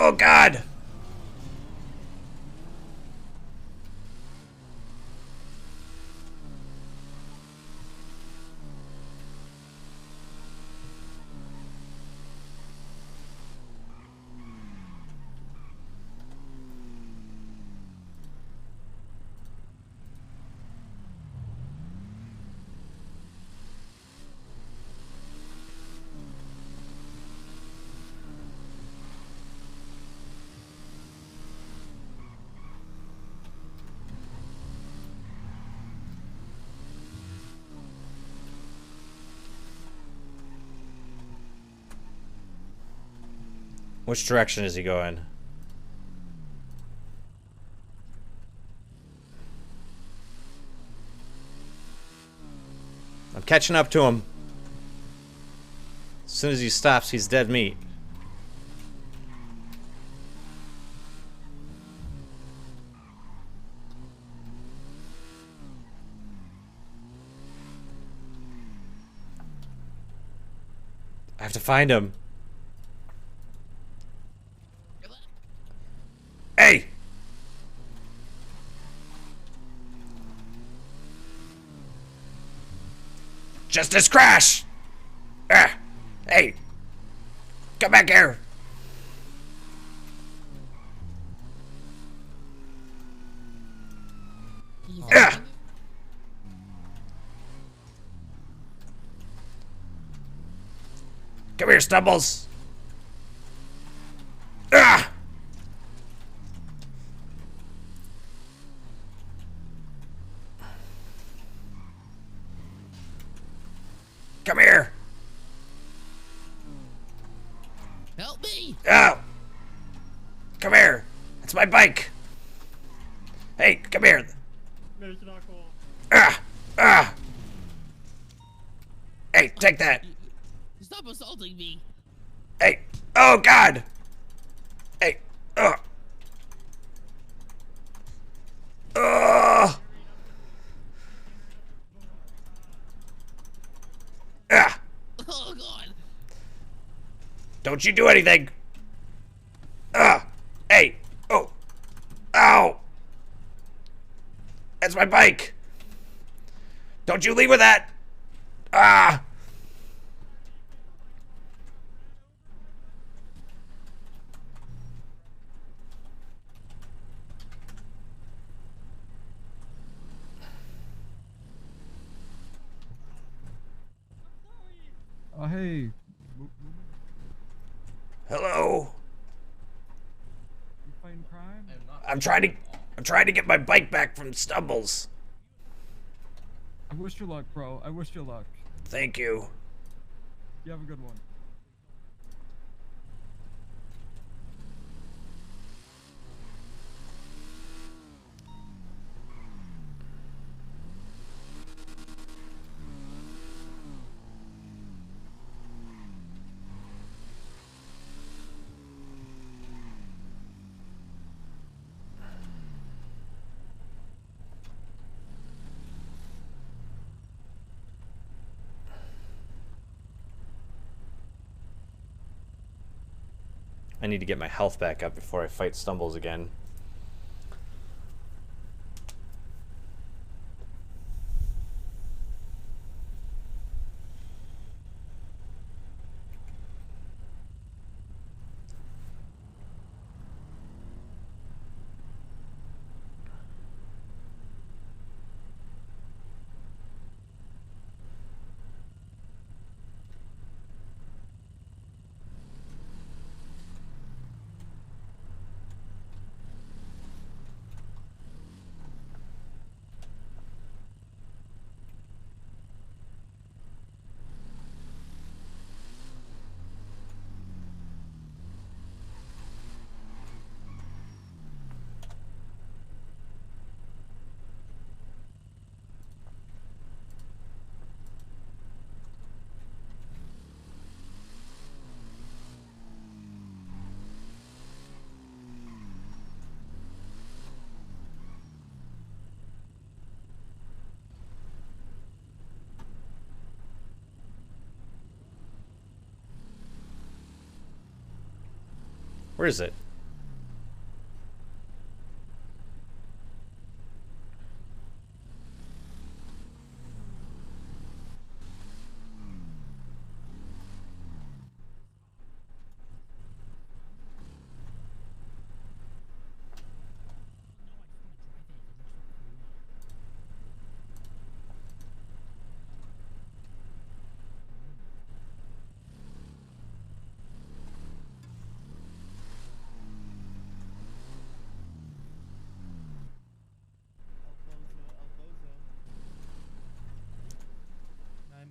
Speaker 1: Oh God! Which direction is he going? I'm catching up to him. As soon as he stops, he's dead meat. I have to find him. Hey! Justice Crash! Ah! Hey! Come back here! Ah! Come here, Stumbles! Ah! Come here!
Speaker 11: Help me!
Speaker 1: Oh! Come here! That's my bike! Hey, come here! Ah! Ah! Hey, take that!
Speaker 11: Stop assaulting me!
Speaker 1: Hey! Oh God! Hey! Ugh! Ugh! Ah!
Speaker 11: Oh God!
Speaker 1: Don't you do anything! Ah! Hey! Oh! Ow! That's my bike! Don't you leave with that! Ah!
Speaker 4: Oh, hey.
Speaker 1: Hello?
Speaker 4: You fighting crime?
Speaker 1: I'm trying to get my bike back from Stumbles.
Speaker 4: I wish you luck, bro. I wish you luck.
Speaker 1: Thank you.
Speaker 4: You have a good one.
Speaker 1: I need to get my health back up before I fight Stumbles again. Where is it?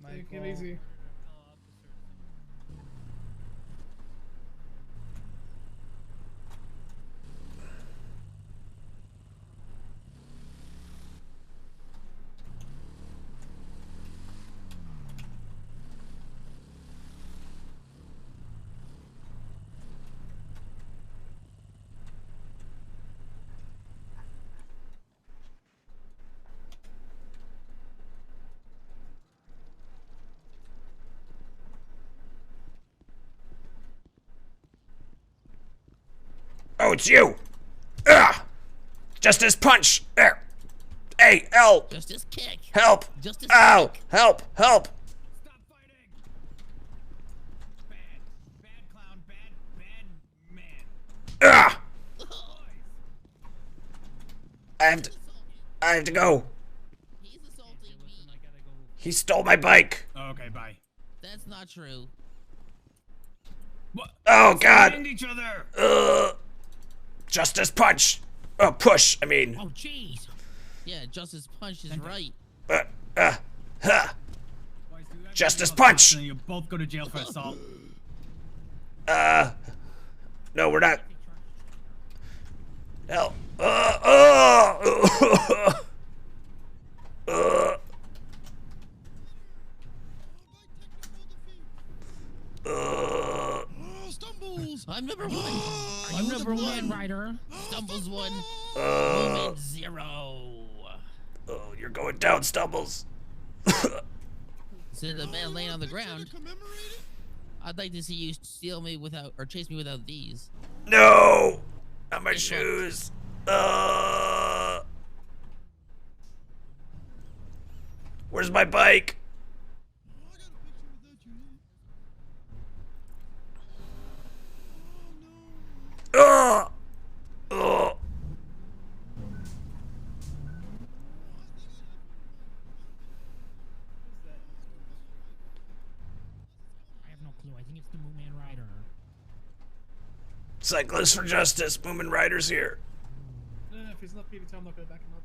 Speaker 4: Take it easy.
Speaker 1: Oh, it's you! Ugh! Justice punch! Hey, help!
Speaker 11: Justice kick.
Speaker 1: Help!
Speaker 11: Justice
Speaker 1: Ow!
Speaker 11: kick.
Speaker 1: Help! Help!
Speaker 6: Stop fighting! Bad clown, bad man.
Speaker 1: Ugh! I have to go.
Speaker 11: He's assaulting me.
Speaker 1: He stole my bike.
Speaker 6: Okay, bye.
Speaker 11: That's not true.
Speaker 6: What?
Speaker 1: Oh God!
Speaker 6: Find each other.
Speaker 1: Justice punch. Push. I mean.
Speaker 11: Oh, jeez. Yeah, Justice Punch is right.
Speaker 1: Huh.
Speaker 6: Boys, do that
Speaker 1: Justice
Speaker 6: to
Speaker 1: punch.
Speaker 6: And then you both go to jail for assault.
Speaker 1: No, we're not. Help.
Speaker 8: Oh, Stumbles!
Speaker 11: I'm number one.
Speaker 8: Oh,
Speaker 11: I'm
Speaker 8: you're
Speaker 11: number
Speaker 8: the
Speaker 11: one,
Speaker 8: one.
Speaker 11: Ryder. Stumbles one.
Speaker 1: Oh,
Speaker 11: Mumen 0.
Speaker 1: you're going down, Stumbles.
Speaker 11: Instead of the man laying on the
Speaker 8: Picture to
Speaker 11: ground,
Speaker 8: commemorate it?
Speaker 11: I'd like to see you steal me without, or chase me without these.
Speaker 1: No, not my
Speaker 11: This one.
Speaker 1: shoes. Where's my bike?
Speaker 8: Oh, I got a picture without you in it. Oh, no.
Speaker 1: Oh.
Speaker 11: I have no clue. I think it's the Mumen Rider.
Speaker 1: Cyclists for Justice. Mumen Riders here.
Speaker 4: If he's not PDT, I'm not gonna back him up.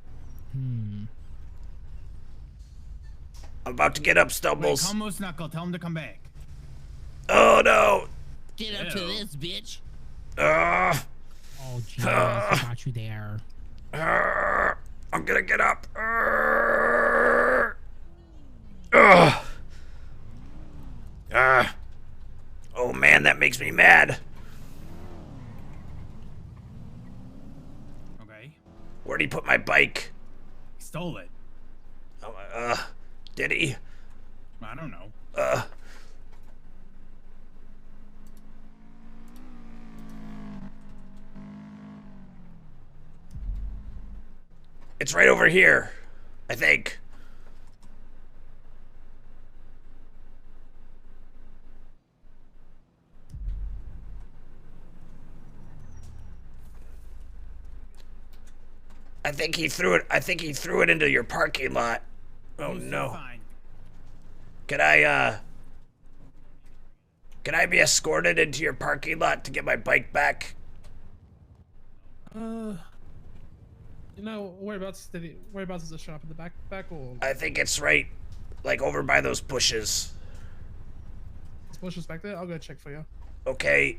Speaker 1: I'm about to get up,
Speaker 6: Wait,
Speaker 1: Stumbles.
Speaker 6: call Moose Knuckle. Tell him to come back.
Speaker 1: Oh no.
Speaker 11: Get up to
Speaker 6: Ew.
Speaker 11: this, bitch. Oh, jeez. I got you there.
Speaker 1: I'm gonna get up. Oh man, that makes me mad.
Speaker 6: Okay.
Speaker 1: Where'd he put my bike?
Speaker 6: He stole it.
Speaker 1: Did he?
Speaker 6: I don't know.
Speaker 1: It's right over here, I think. I think he threw it into your parking lot. Oh
Speaker 6: Moose, you're
Speaker 1: no.
Speaker 6: fine.
Speaker 1: Can I be escorted into your parking lot to get my bike back?
Speaker 4: You know, whereabouts is the shop in the back or
Speaker 1: I think it's right, like over by those bushes.
Speaker 4: this bushes back there? I'll go check for you.
Speaker 1: Okay.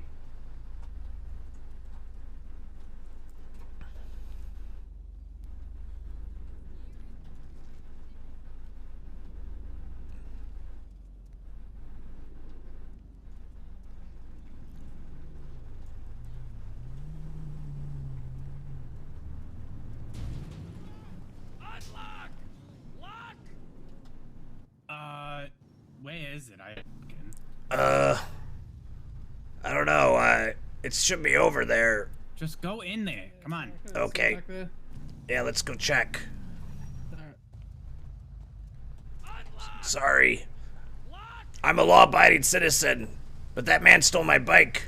Speaker 6: Where is it?
Speaker 1: I don't know. It should be over there.
Speaker 6: Just go in there. Come on.
Speaker 1: Okay.
Speaker 4: Back there.
Speaker 1: Yeah, let's go check.
Speaker 4: Alright.
Speaker 1: Sorry. I'm a law-abiding citizen, but that man stole my bike.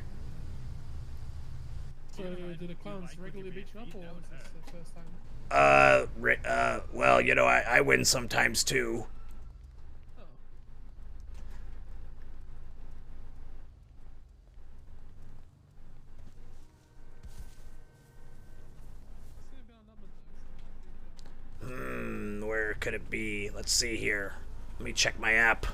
Speaker 4: So, do the clowns regularly beat you up, or is this the first time?
Speaker 1: Well, you know, I win sometimes too.
Speaker 4: Oh. It's gonna be outnumbered, though, so
Speaker 1: Where could it be? Let's see here. Let me check my app.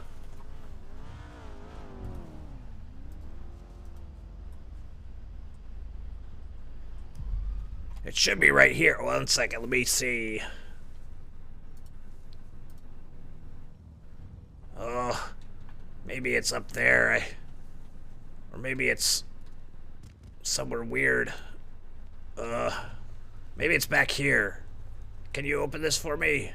Speaker 1: It should be right here. 1 second, let me see. Oh, maybe it's up there. Or maybe it's somewhere weird. Maybe it's back here. Can you open this for me?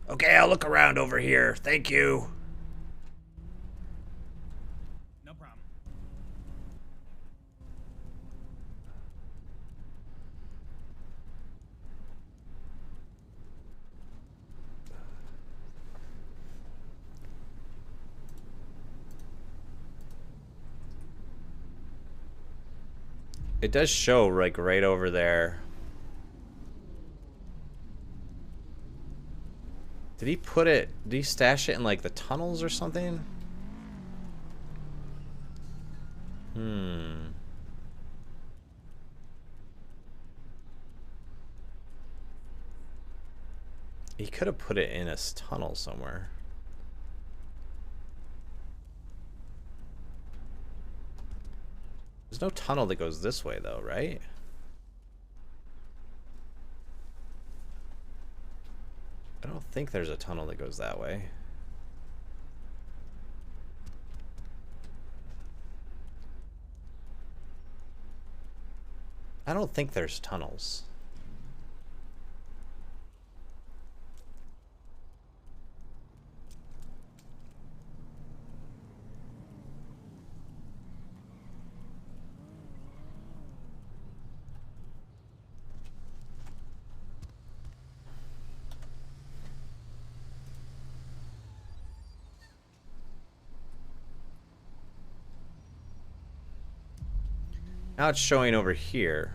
Speaker 1: Okay, I'll look around over here. Thank you.
Speaker 4: No problem.
Speaker 1: It does show like right over there. Did he stash it in like the tunnels or something? He could have put it in a tunnel somewhere. There's no tunnel that goes this way though, right? I don't think there's a tunnel that goes that way. I don't think there's tunnels. Now it's showing over here.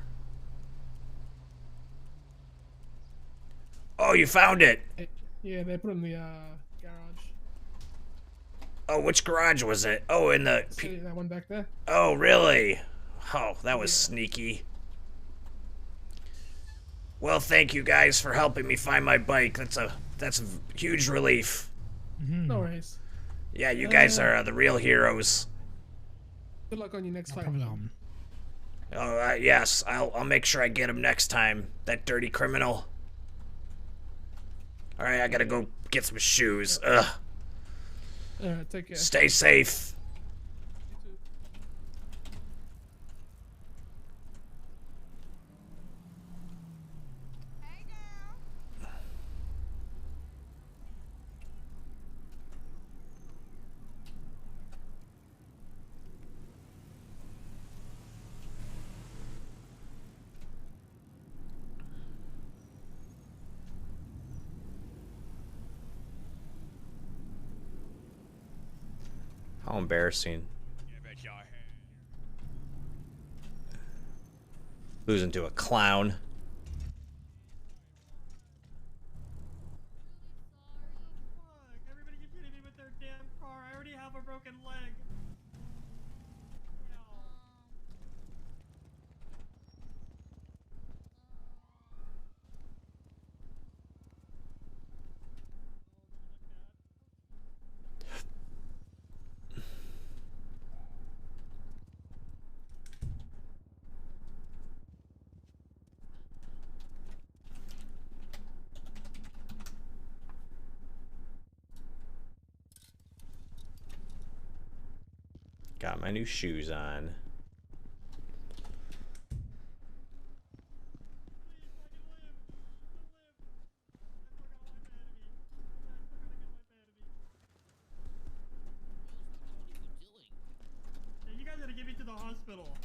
Speaker 1: Oh, you found it!
Speaker 12: Yeah, they put it in the garage.
Speaker 1: Oh, which garage was it? Oh, in the...
Speaker 12: See that one back there?
Speaker 1: Oh, really? Oh, that was sneaky. Well, thank you guys for helping me find my bike. That's a huge relief.
Speaker 12: No worries.
Speaker 1: Yeah, you guys are the real heroes.
Speaker 12: Good luck on your next fight.
Speaker 1: Oh, yes, I'll make sure I get him next time. That dirty criminal. All right, I gotta go get some shoes. Ugh.
Speaker 12: Take care.
Speaker 1: Stay safe. How embarrassing. Losing to a clown.
Speaker 4: Fuck, everybody keeps hitting me with their damn car. I already have a broken leg.
Speaker 1: Got my new shoes on.
Speaker 4: You guys gotta get me to the hospital.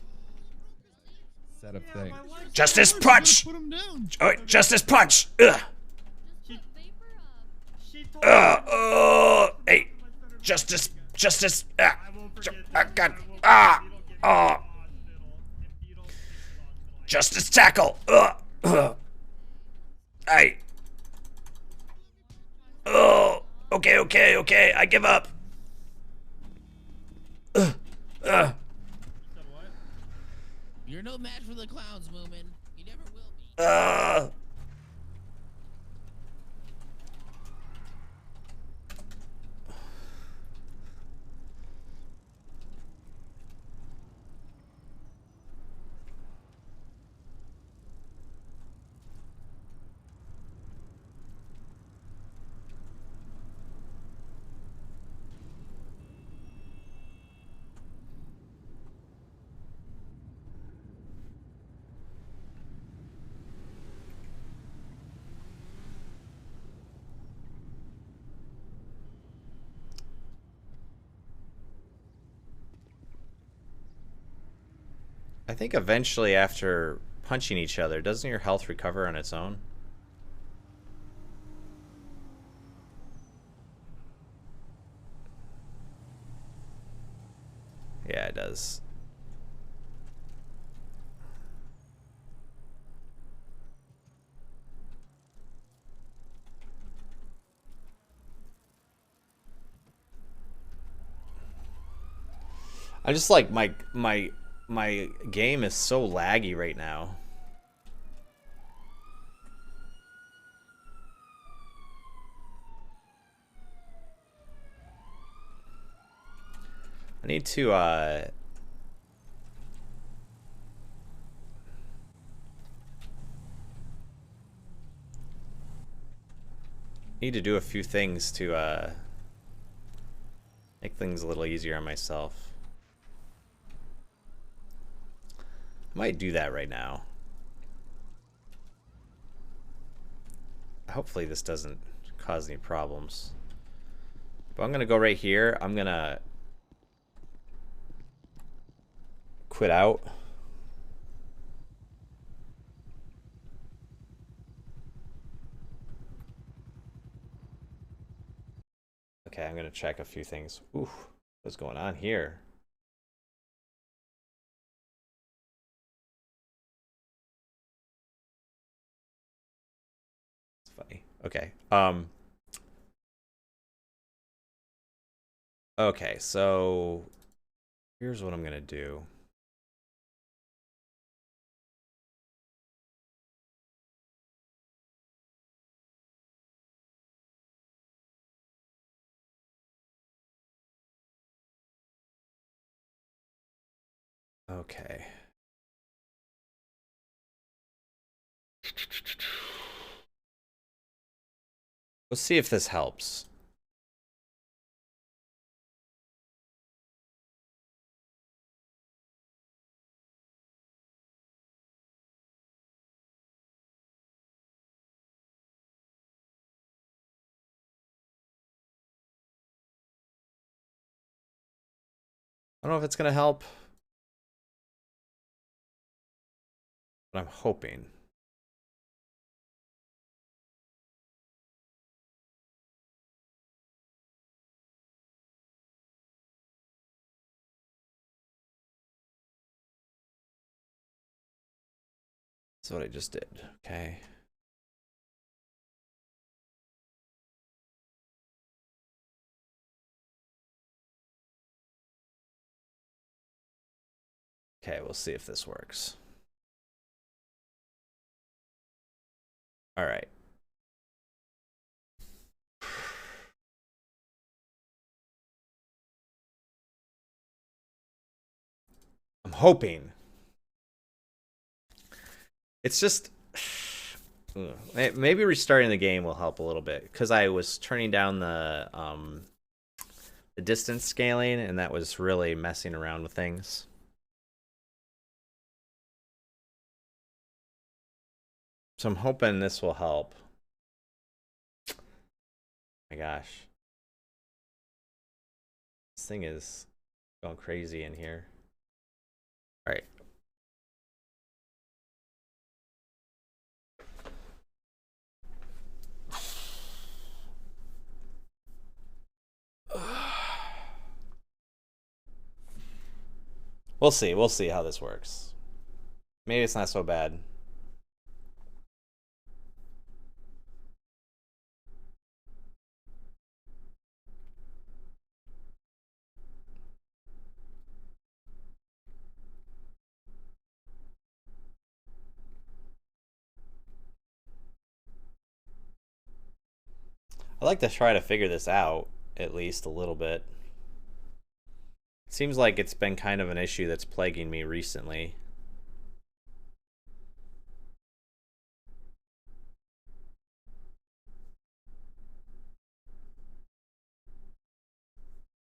Speaker 9: Set of things.
Speaker 1: Justice punch!
Speaker 8: Put him down.
Speaker 1: Oh, justice punch! Ugh!
Speaker 4: She told
Speaker 1: Hey! Justice!
Speaker 4: I won't forget this.
Speaker 1: God!
Speaker 4: I won't forget this. If you don't get me to the hospital.
Speaker 1: Justice tackle! Hey! Oh! Okay, I give up!
Speaker 11: You're no match for the clowns, Mumen. You never will be.
Speaker 1: I think eventually after punching each other, doesn't your health recover on its own? Yeah, it does. I just like my game is so laggy right now. I need to do a few things to make things a little easier on myself. I might do that right now. Hopefully this doesn't cause any problems. But I'm gonna go right here. I'm gonna quit out. Okay, I'm gonna check a few things. Ooh, what's going on here? It's funny. Okay. Okay, so here's what I'm gonna do. Okay. Let's see if this helps. I don't know if it's gonna help, but I'm hoping. That's what I just did. Okay. Okay, we'll see if this works. All right. I'm hoping. It's just maybe restarting the game will help a little bit because I was turning down the distance scaling and that was really messing around with things. So I'm hoping this will help. My gosh. This thing is going crazy in here. All right. We'll see. We'll see how this works. Maybe it's not so bad. I'd like to try to figure this out at least a little bit. It seems like it's been kind of an issue that's plaguing me recently.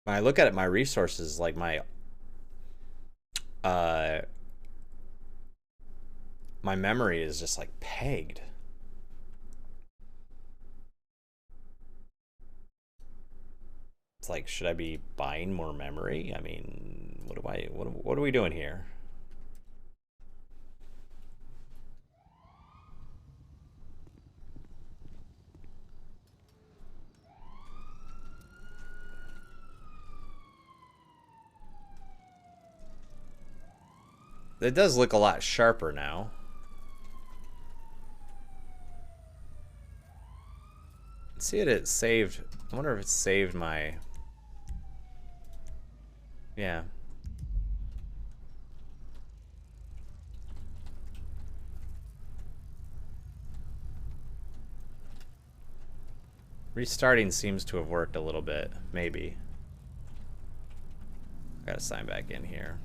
Speaker 1: When I look at it, my resources, like my memory is just like pegged. It's like, should I be buying more memory? I mean, what are we doing here? It does look a lot sharper now. Let's see it saved. I wonder if it saved my... Yeah. Restarting seems to have worked a little bit, maybe. Gotta sign back in here.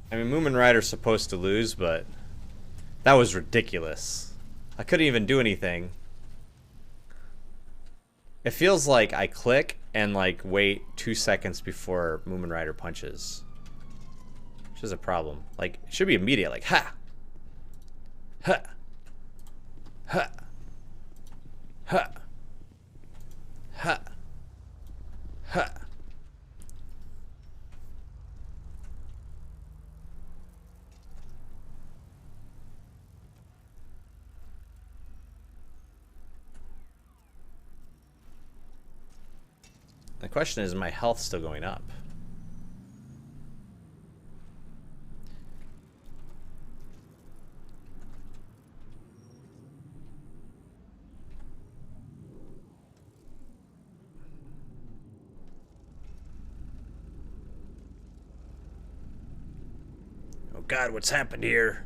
Speaker 1: I mean, Mumen Rider's supposed to lose, but that was ridiculous. I couldn't even do anything. It feels like I click and like wait 2 seconds before Mumen Rider punches, which is a problem. Like, it should be immediate. Like, ha, ha, ha, ha, ha, ha. The question is my health still going up? Oh God, what's happened here?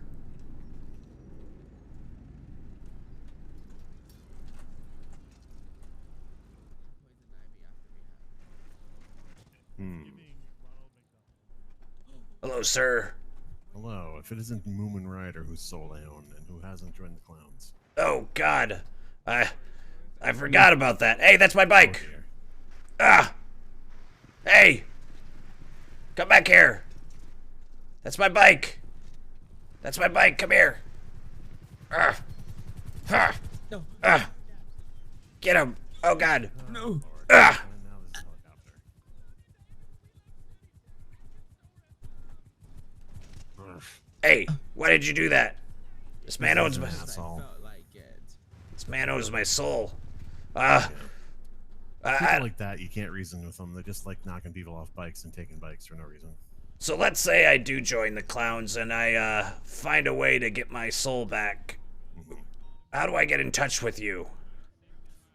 Speaker 1: Hello, sir.
Speaker 6: Hello. If it isn't Mumen Rider whose soul I own and who hasn't joined the clowns.
Speaker 1: Oh God, I forgot about that. Hey, that's my bike. Ah, hey, come back here. That's my bike. That's my bike. Come here. Ah, ha, ah, get him. Oh God. No. Ah. Hey, why did you do that? This man owns my soul. This man owns my soul.
Speaker 6: People like that, you can't reason with them. They're just like knocking people off bikes and taking bikes for no reason.
Speaker 1: So let's say I do join the clowns and I find a way to get my soul back. How do I get in touch with you?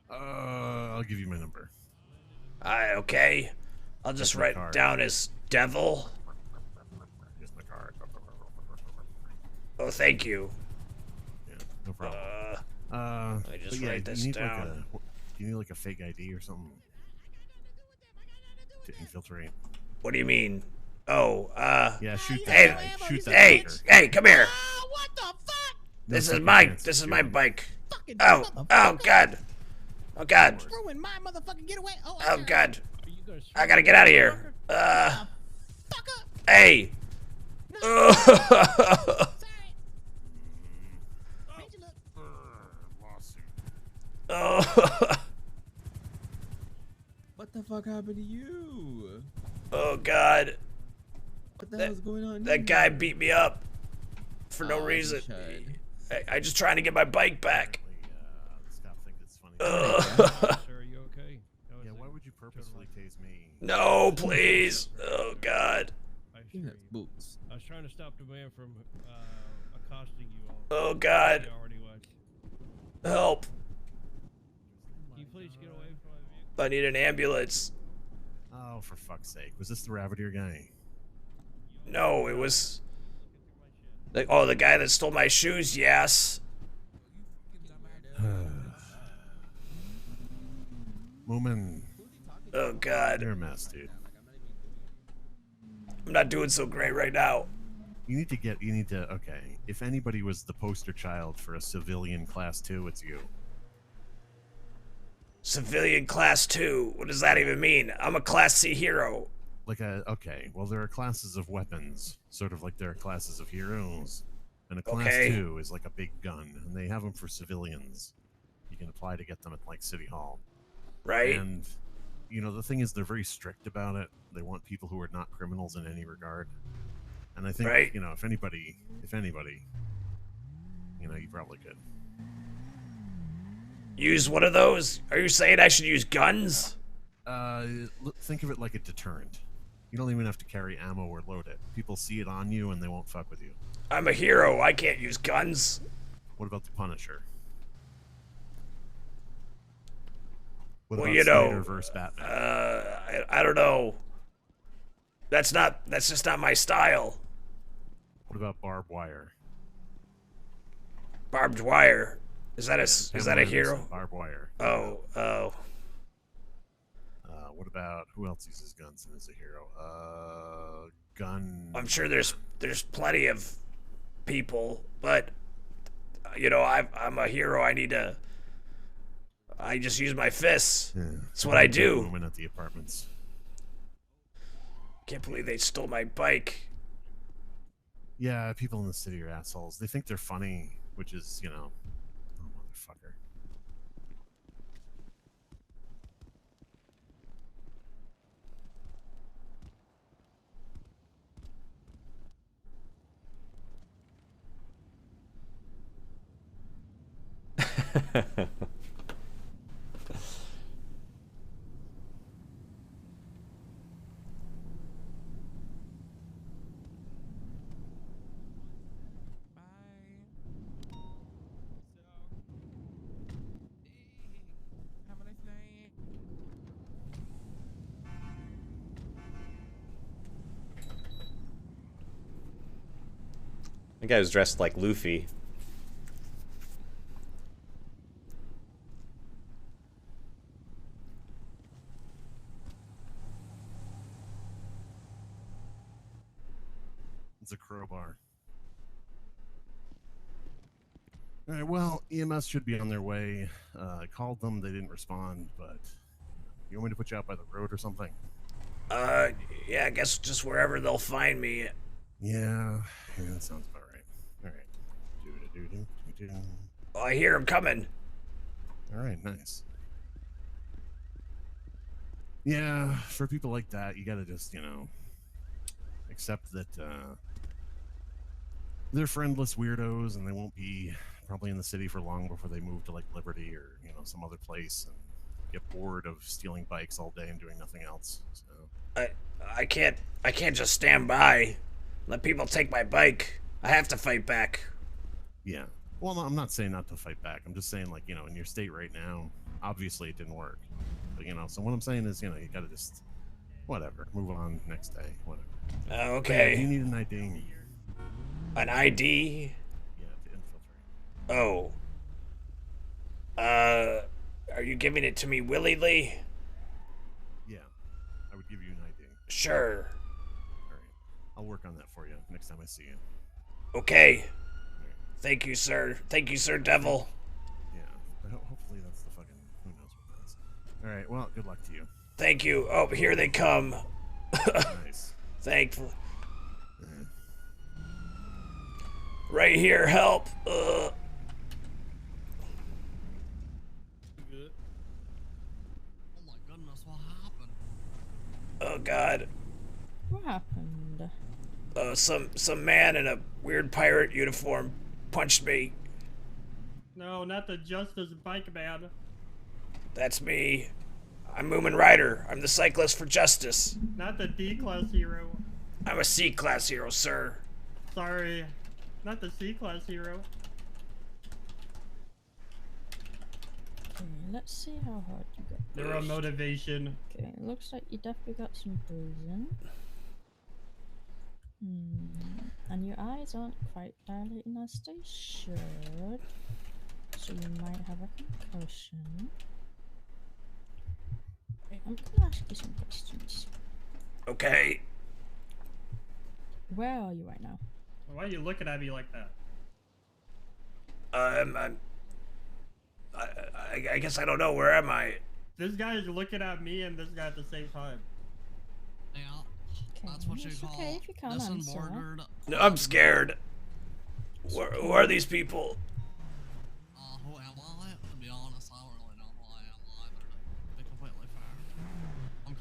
Speaker 6: I'll give you my number.
Speaker 1: Okay. I'll just write it down as Devil.
Speaker 6: Here's my card.
Speaker 1: Oh, thank you.
Speaker 6: Yeah, no problem.
Speaker 1: Let me just write this down.
Speaker 6: Do you need like a fake ID or something to infiltrate?
Speaker 1: What do you mean? Oh,
Speaker 6: yeah, shoot that
Speaker 1: hey,
Speaker 6: guy. Shoot that
Speaker 1: hey,
Speaker 6: fucker.
Speaker 1: hey, come here.
Speaker 5: What the fuck?
Speaker 1: This is my bike. Oh, oh God. Oh God.
Speaker 5: Ruin my motherfucking getaway.
Speaker 1: Oh God. I gotta get out of here. Hey. Oh.
Speaker 13: What the fuck happened to you?
Speaker 1: Oh God.
Speaker 13: What the hell's going on?
Speaker 1: That guy beat me up for no reason. I just trying to get my bike back.
Speaker 6: Sir, are you okay? Yeah, why would you purposefully tase me?
Speaker 1: No, please. Oh God.
Speaker 6: Boots.
Speaker 12: I was trying to stop the man from accosting you all.
Speaker 1: Oh God. Help.
Speaker 12: Can you please get away from my vehicle?
Speaker 1: I need an ambulance.
Speaker 6: Oh, for fuck's sake. Was this the Ravadeer guy?
Speaker 1: No, it was... the guy that stole my shoes, yes.
Speaker 6: Mumen.
Speaker 1: Oh God.
Speaker 6: You're a mess, dude.
Speaker 1: I'm not doing so great right now.
Speaker 6: You need to, okay. If anybody was the poster child for a civilian class 2, it's you.
Speaker 1: Civilian class 2? What does that even mean? I'm a class C hero.
Speaker 6: Okay, well there are classes of weapons, sort of like there are classes of heroes. And a class 2 is like a big gun, and they have them for civilians.
Speaker 14: You can apply to get them at like City Hall.
Speaker 1: Right.
Speaker 14: And you know, the thing is, they're very strict about it. They want people who are not criminals in any regard. And I think,
Speaker 1: Right.
Speaker 14: you know, if anybody, you know, you probably could.
Speaker 1: Use one of those? Are you saying I should use guns?
Speaker 14: Think of it like a deterrent. You don't even have to carry ammo or load it. People see it on you and they won't fuck with you.
Speaker 1: I'm a hero. I can't use guns.
Speaker 14: What about the Punisher?
Speaker 1: Well,
Speaker 14: about
Speaker 1: you know,
Speaker 14: Snyder versus Batman?
Speaker 1: I don't know. That's just not my style.
Speaker 14: What about barbed wire?
Speaker 1: Barbed wire. Is that a hero?
Speaker 14: Barbed wire.
Speaker 1: Oh.
Speaker 14: What about who else uses guns and is a hero? Gun.
Speaker 1: I'm sure there's plenty of people, but you know, I'm a hero. I just use my fists.
Speaker 14: Yeah.
Speaker 1: That's what I do.
Speaker 14: Woman at the apartments.
Speaker 1: Can't believe they stole my bike.
Speaker 14: Yeah, people in the city are assholes. They think they're funny, which is, you know, oh, motherfucker.
Speaker 1: The guy was dressed like Luffy.
Speaker 14: It's a crowbar. All right, well, EMS should be on their way. I called them, they didn't respond, but you want me to put you out by the road or something?
Speaker 1: Yeah, I guess just wherever they'll find me.
Speaker 14: Yeah, that sounds about right. All right.
Speaker 1: Oh, I hear him coming.
Speaker 14: All right, nice. Yeah, for people like that, you gotta just, you know, accept that they're friendless weirdos and they won't be probably in the city for long before they move to like Liberty or, you know, some other place and get bored of stealing bikes all day and doing nothing else. So
Speaker 1: I can't just stand by, let people take my bike. I have to fight back.
Speaker 14: Yeah. Well, no, I'm not saying not to fight back. I'm just saying, like, you know, in your state right now, obviously it didn't work. But, you know, so what I'm saying is, you know, you gotta just, whatever, move on next day, whatever.
Speaker 1: Okay.
Speaker 14: Yeah, you need an ID.
Speaker 1: An ID?
Speaker 14: Yeah, to infiltrate.
Speaker 1: Oh. Are you giving it to me willingly?
Speaker 14: Yeah, I would give you an ID.
Speaker 1: Sure.
Speaker 14: All right. I'll work on that for you next time I see you.
Speaker 1: Okay. Thank you, sir. Thank you, Sir Devil.
Speaker 14: Yeah, but hopefully that's the fucking, who knows what that is. All right, well, good luck to you.
Speaker 1: Thank you. Oh, here they come.
Speaker 14: Nice.
Speaker 1: Thankful. Right here, help.
Speaker 12: Good.
Speaker 11: Oh my goodness, what happened?
Speaker 1: Oh God.
Speaker 5: What happened?
Speaker 1: Some man in a weird pirate uniform punched me.
Speaker 12: No, not the Justice Bike Man.
Speaker 1: That's me. I'm Mumen Rider. I'm the cyclist for justice.
Speaker 12: Not the D-Class hero.
Speaker 1: I'm a C-class hero, sir.
Speaker 12: Sorry. Not the C-Class hero.
Speaker 5: Okay, let's see how hard you got.
Speaker 12: They're on motivation.
Speaker 5: Okay, looks like you definitely got some bruising. And your eyes aren't quite dilating as they should. So you might have a concussion. I'm gonna ask you some questions.
Speaker 1: Okay.
Speaker 5: Where are you right now?
Speaker 12: Why are you looking at me like that?
Speaker 1: I guess I don't know. Where am I?
Speaker 12: This guy is looking at me and this guy at the same time.
Speaker 11: Yeah,
Speaker 5: Okay,
Speaker 11: that's what you
Speaker 5: it's
Speaker 11: call
Speaker 5: okay if you can't answer.
Speaker 11: disembordered.
Speaker 1: No, I'm scared. Who are these people?
Speaker 11: Who am I? To be honest,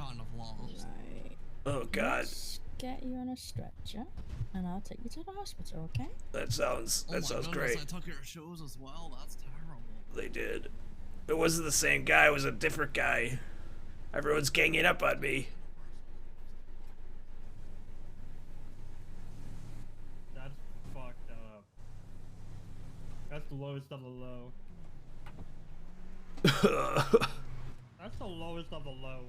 Speaker 11: kind of lost.
Speaker 5: Right.
Speaker 1: Oh God.
Speaker 5: Let's get you on a stretcher, and I'll take you to the hospital. Okay?
Speaker 1: That sounds
Speaker 11: Oh my goodness,
Speaker 1: great.
Speaker 11: I took your shoes as well. That's terrible.
Speaker 1: They did. It wasn't the same guy. It was a different guy. Everyone's ganging up on me.
Speaker 12: That's fucked up. That's the lowest of the low. That's the lowest of the low.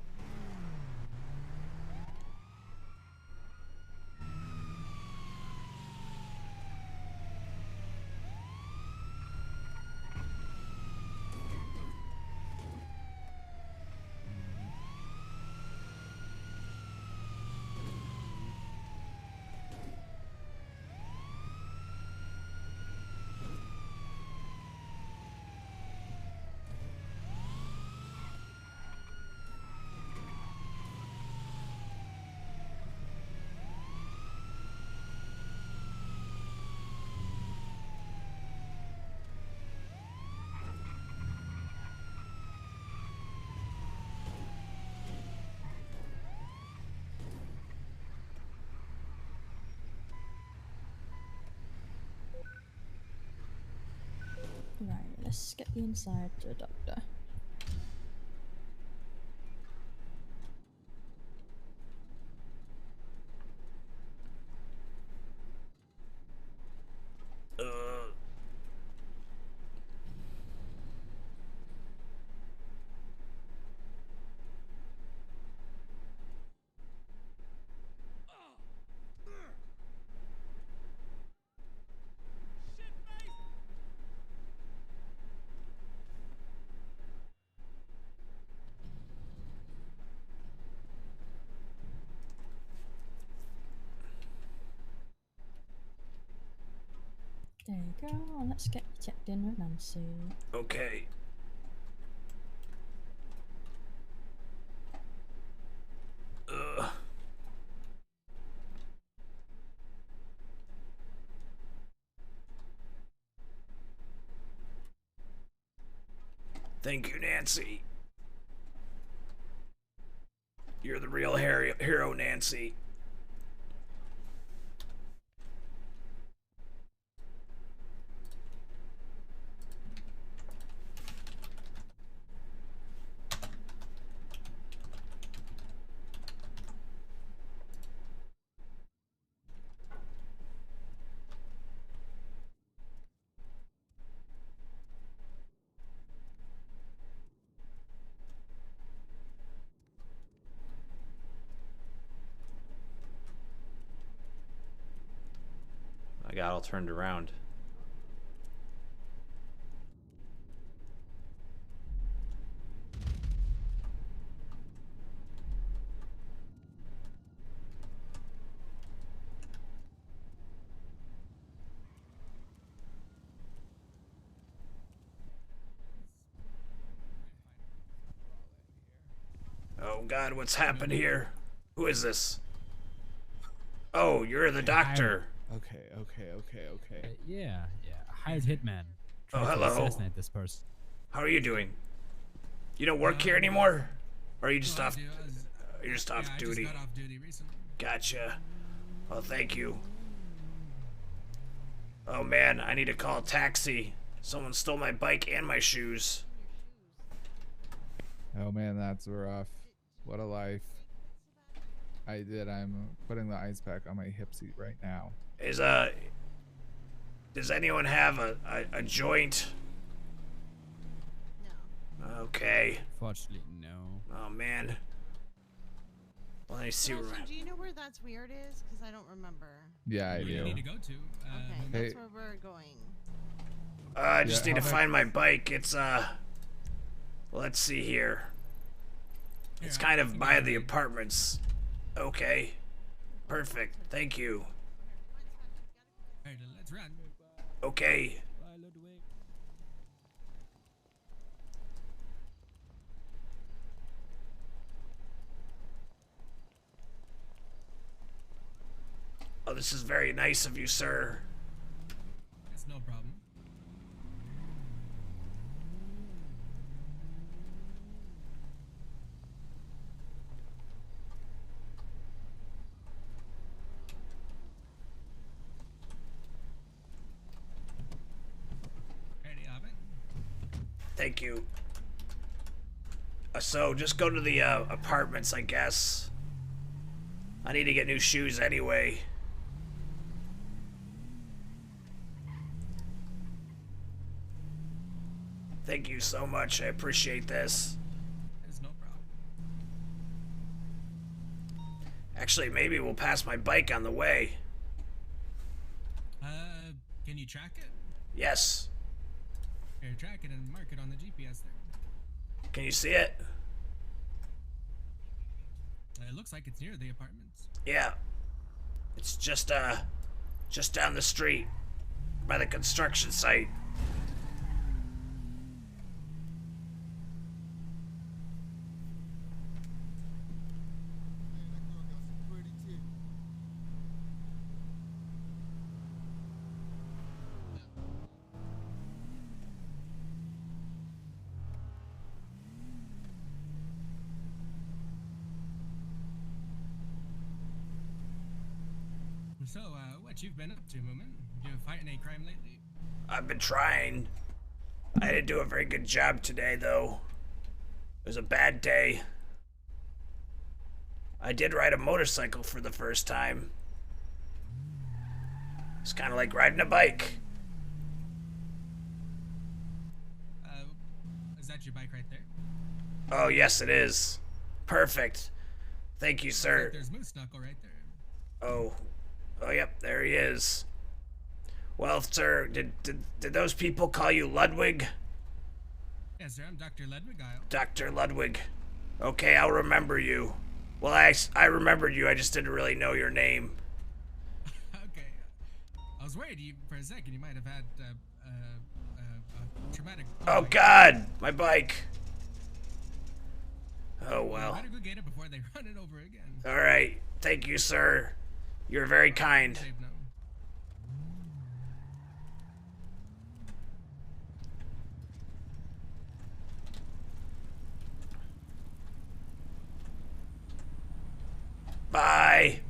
Speaker 5: Right. Let's get you inside to the doctor. There you go. And let's get you checked in with Nancy.
Speaker 1: Okay. Thank you, Nancy. You're the real hero, Nancy. I got all turned around. Oh God, what's happened here? Who is this? Oh, you're the doctor.
Speaker 15: Okay.
Speaker 16: Yeah. Hired hitman.
Speaker 1: Oh,
Speaker 16: Tried to
Speaker 1: hello.
Speaker 16: assassinate this person.
Speaker 1: How are you doing? You don't work here anymore? Or are you just off? You're just off duty.
Speaker 17: I just got off duty recently.
Speaker 1: Gotcha. Well, thank you. Oh man, I need to call a taxi. Someone stole my bike and my shoes.
Speaker 15: Oh man, that's rough. What a life. I'm putting the ice pack on my hip seat right now.
Speaker 1: Does anyone have a joint?
Speaker 7: No.
Speaker 1: Okay.
Speaker 16: Fortunately, no.
Speaker 1: Oh man. Well, let me see
Speaker 7: But
Speaker 1: where.
Speaker 7: also, do you know where That's Weird is? Because I don't remember.
Speaker 15: Yeah, I
Speaker 17: Where
Speaker 15: do.
Speaker 17: you need to go to.
Speaker 7: Okay,
Speaker 15: Hey.
Speaker 7: that's where we're going.
Speaker 1: I just
Speaker 15: Yeah,
Speaker 1: need to
Speaker 15: how
Speaker 1: find my bike. It's let's see here. It's kind of by the apartments. Okay. Perfect. Thank you.
Speaker 17: Alright, let's run.
Speaker 1: Okay. Oh, this is very nice of you, sir.
Speaker 17: It's no problem.
Speaker 18: Thank you. So, just go to the apartments, I guess. I need to get new shoes anyway. Thank you so much. I appreciate this.
Speaker 17: There's no problem.
Speaker 18: Actually, maybe we'll pass my bike on the way.
Speaker 17: Can you track it?
Speaker 18: Yes.
Speaker 17: Here, track it and mark it on the GPS there.
Speaker 18: Can you see it?
Speaker 17: It looks like it's near the apartments.
Speaker 18: Yeah. It's just down the street by the construction site.
Speaker 17: So, what you've been up to, Mumen? You fighting any crime lately?
Speaker 18: I've been trying. I didn't do a very good job today, though. It was a bad day. I did ride a motorcycle for the first time. It's kind of like riding a bike.
Speaker 17: Is that your bike right there?
Speaker 18: Oh, yes, it is. Perfect. Thank you, sir.
Speaker 17: There's Moose Knuckle right there.
Speaker 18: Oh, yep, there he is. Well, sir, did those people call you Ludwig?
Speaker 17: Yes, sir, I'm Dr. Ludwig Isle.
Speaker 18: Dr. Ludwig. Okay, I'll remember you. Well, I remembered you, I just didn't really know your name.
Speaker 17: Okay. I was worried for a second you might have had a traumatic...
Speaker 18: Oh, God! My bike! Oh, well.
Speaker 17: You better go get it before they run it over again.
Speaker 18: Alright, thank you, sir. You're very kind.
Speaker 17: Safe now.
Speaker 18: Bye!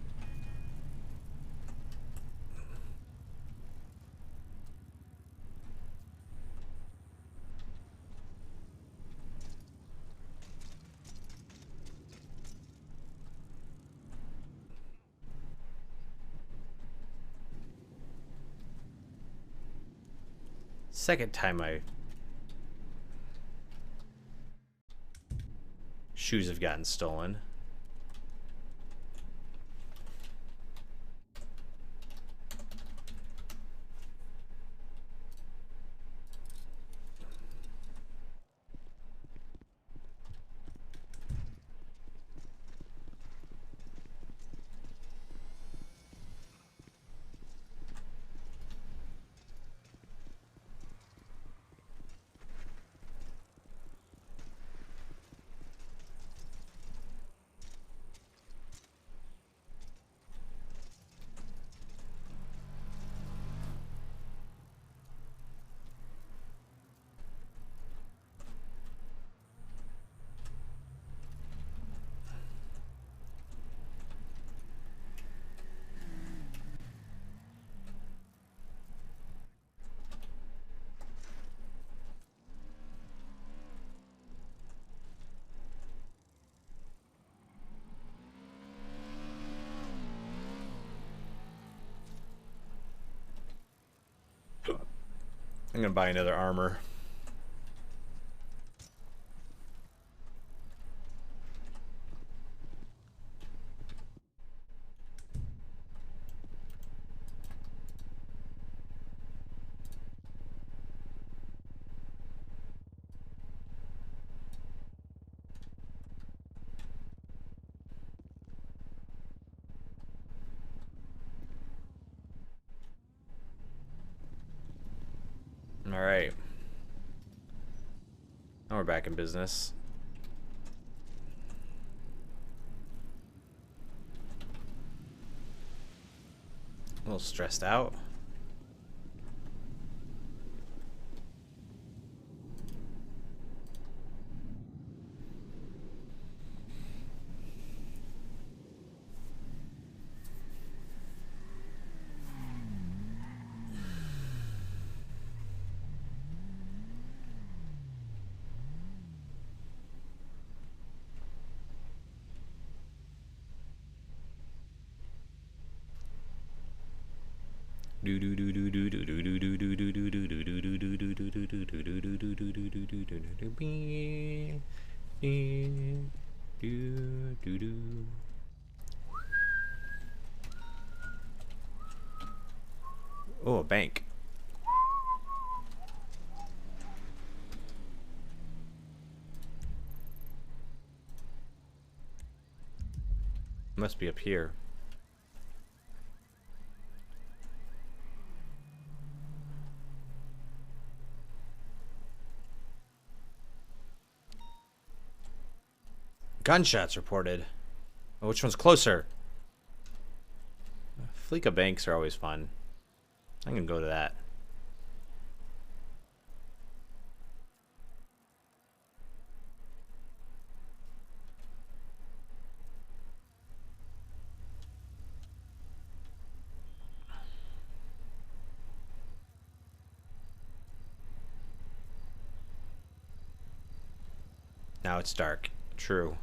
Speaker 18: Second time my shoes have gotten stolen. I'm gonna buy another armor. All right. Now we're back in business. A little stressed out.
Speaker 1: Oh, a bank. Must be up here. Gunshots reported. Oh, which one's closer? Fleeka banks are always fun. I'm gonna go to that. Now it's dark. True.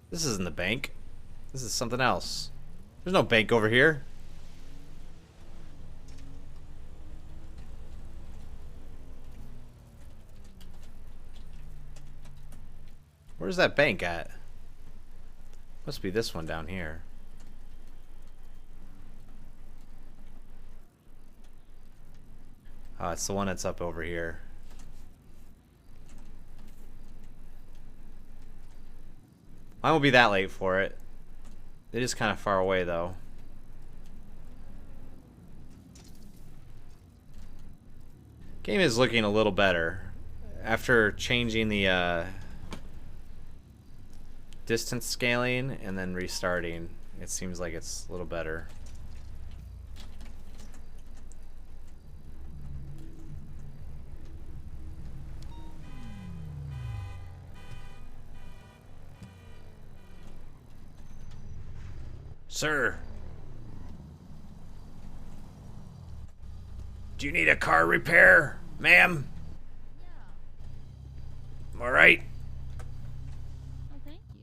Speaker 1: This isn't the bank. This is something else. There's no bank over here. Where's that bank at? Must be this one down here. Oh, it's the one that's up over here. I won't be that late for it. It is kind of far away, though. Game is looking a little better. After changing the distance scaling and then restarting, it seems like it's a little better.
Speaker 18: Sir. Do you need a car repair, ma'am? Yeah. All right.
Speaker 7: Oh, thank you.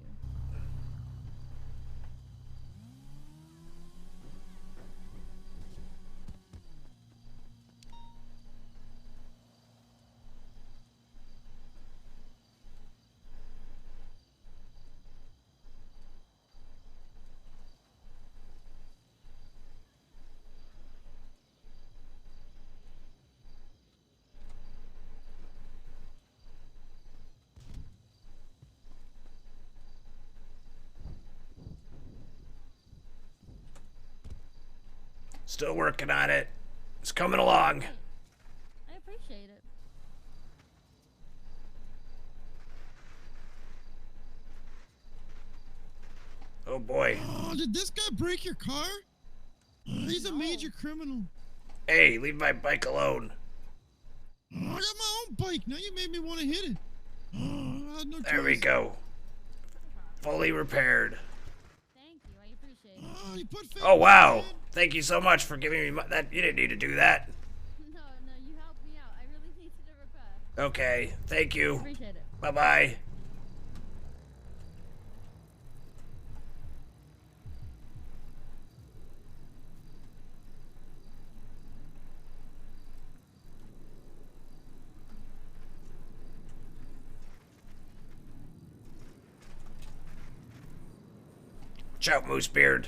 Speaker 18: Still working on it. It's coming along.
Speaker 7: I appreciate it.
Speaker 18: Oh boy.
Speaker 8: Oh, did this guy break your car? He's a major criminal.
Speaker 18: Hey, leave my bike alone.
Speaker 8: Oh, I got my own bike. Now you made me want to hit it. Oh, I had no
Speaker 18: There we
Speaker 8: choice.
Speaker 18: go. Fully repaired.
Speaker 7: Thank you. I appreciate it.
Speaker 8: Oh, you put
Speaker 18: Oh wow. Thank you so much for giving me that. You didn't need to do that.
Speaker 7: No, you helped me out. I really needed a repair.
Speaker 18: Okay. Thank you.
Speaker 7: Appreciate it.
Speaker 18: Bye-bye. Watch out, Moosebeard.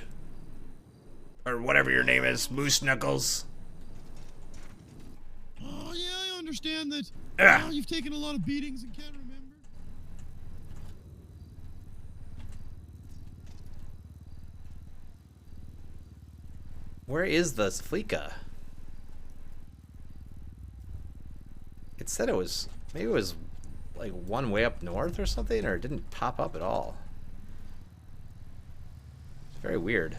Speaker 18: Or whatever your name is, Moose Knuckles.
Speaker 8: Oh, yeah, I understand that.
Speaker 18: Ah.
Speaker 8: Oh, you've taken a lot of beatings and can't remember.
Speaker 1: Where is the Fleeka? It said it was, maybe it was like one way up north or something, or it didn't pop up at all. It's very weird.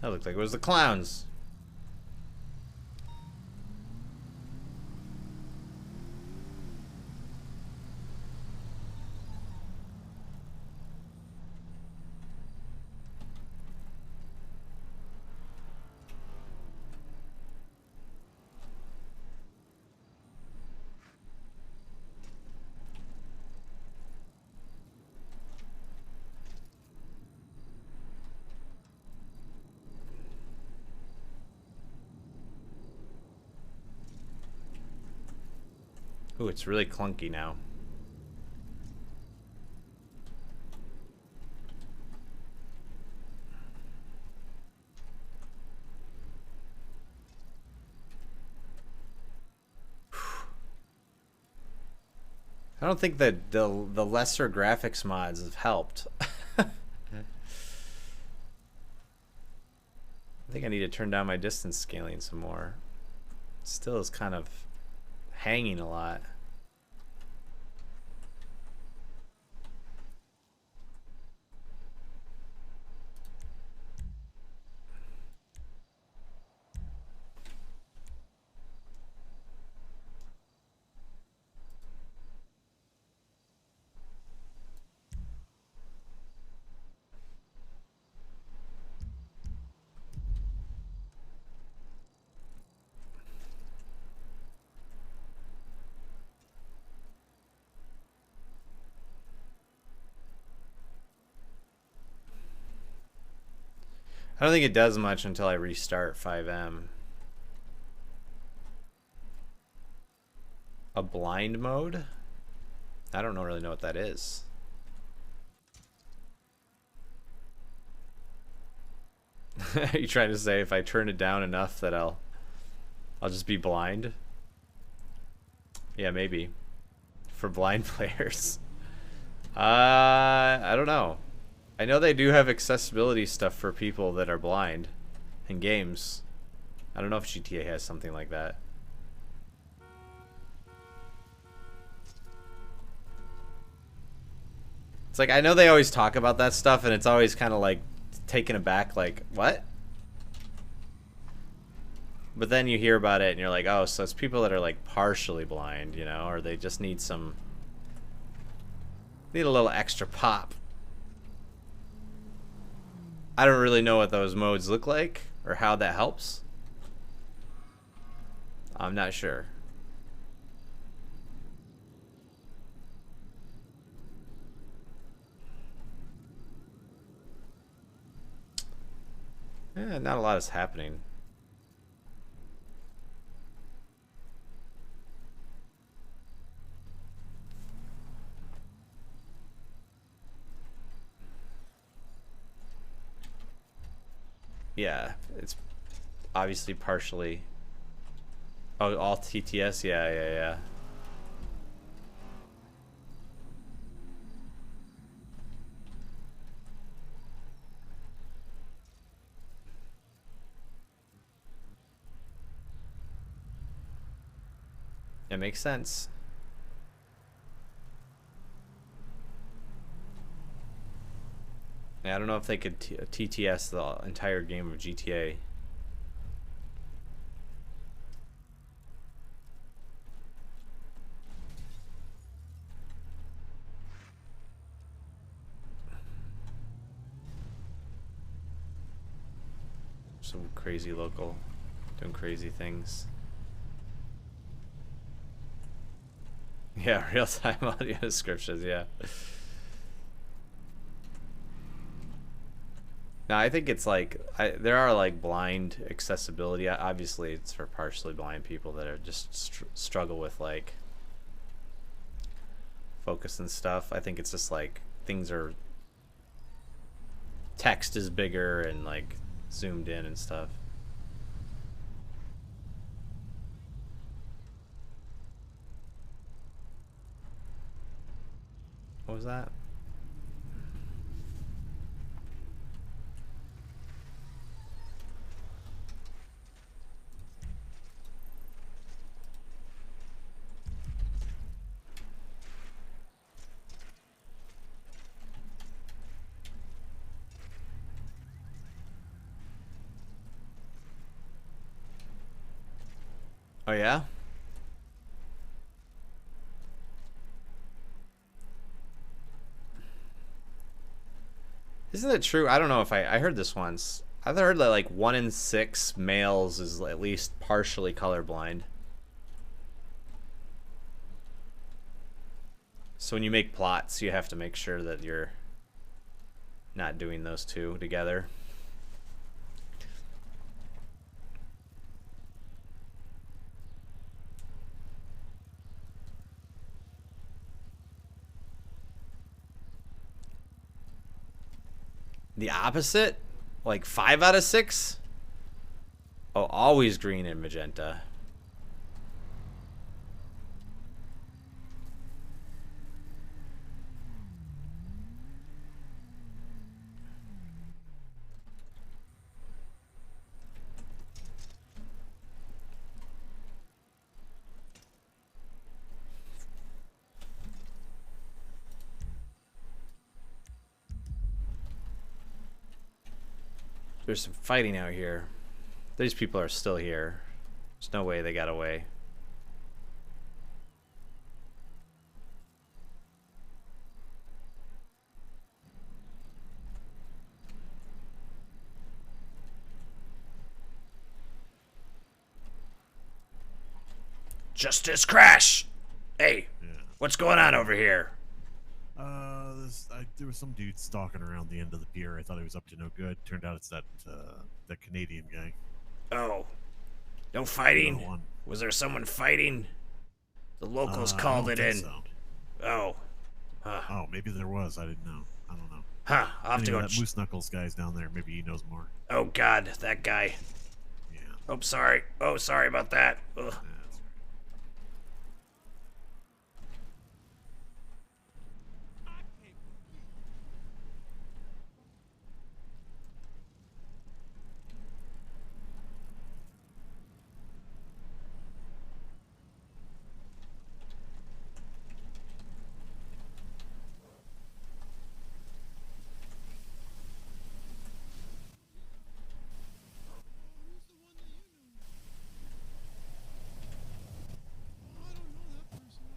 Speaker 1: That looked like it was the clowns. Ooh, it's really clunky now. I don't think that the lesser graphics mods have helped. I think I need to turn down my distance scaling some more. It still is kind of hanging a lot. I don't think it does much until I restart 5M. A blind mode? I don't really know what that is. Are you trying to say if I turn it down enough that I'll just be blind? Yeah, maybe. For blind players. I don't know. I know they do have accessibility stuff for people that are blind in games. I don't know if GTA has something like that. It's like, I know they always talk about that stuff and it's always kind of like taken aback, like, what? But then you hear about it and you're like, oh, so it's people that are like partially blind, you know, or they just need a little extra pop. I don't really know what those modes look like or how that helps. I'm not sure. Yeah, not a lot is happening. Yeah, it's obviously partially. Oh, all TTS? Yeah. It makes sense. Yeah, I don't know if they could TTS the entire game of GTA. Some crazy local doing crazy things. Yeah, real-time audio descriptions, yeah. No, I think it's like, there are like blind accessibility. Obviously, it's for partially blind people that are just struggle with like focus and stuff. I think it's just like things are, text is bigger and like zoomed in and stuff. What was that? Oh yeah? Isn't it true? I don't know if I heard this once. I've heard that like 1 in 6 males is at least partially colorblind. So when you make plots, you have to make sure that you're not doing those two together. The opposite? Like 5 out of 6? Oh, always green and magenta. There's some fighting out here. These people are still here. There's no way they got away.
Speaker 18: Justice Crash! Hey, what's going on over here?
Speaker 14: There was some dude stalking around the end of the pier. I thought he was up to no good. Turned out it's that Canadian guy.
Speaker 18: Oh, no fighting? Was there someone fighting? The locals called it in.
Speaker 14: So.
Speaker 18: Oh.
Speaker 14: Oh, maybe there was. I didn't know. I don't know.
Speaker 18: Huh, I'll have to go.
Speaker 14: That Moose Knuckles guy's down there. Maybe he knows more.
Speaker 18: Oh, God, that guy.
Speaker 14: Yeah.
Speaker 18: Oh, sorry. Oh, sorry about that. Ugh.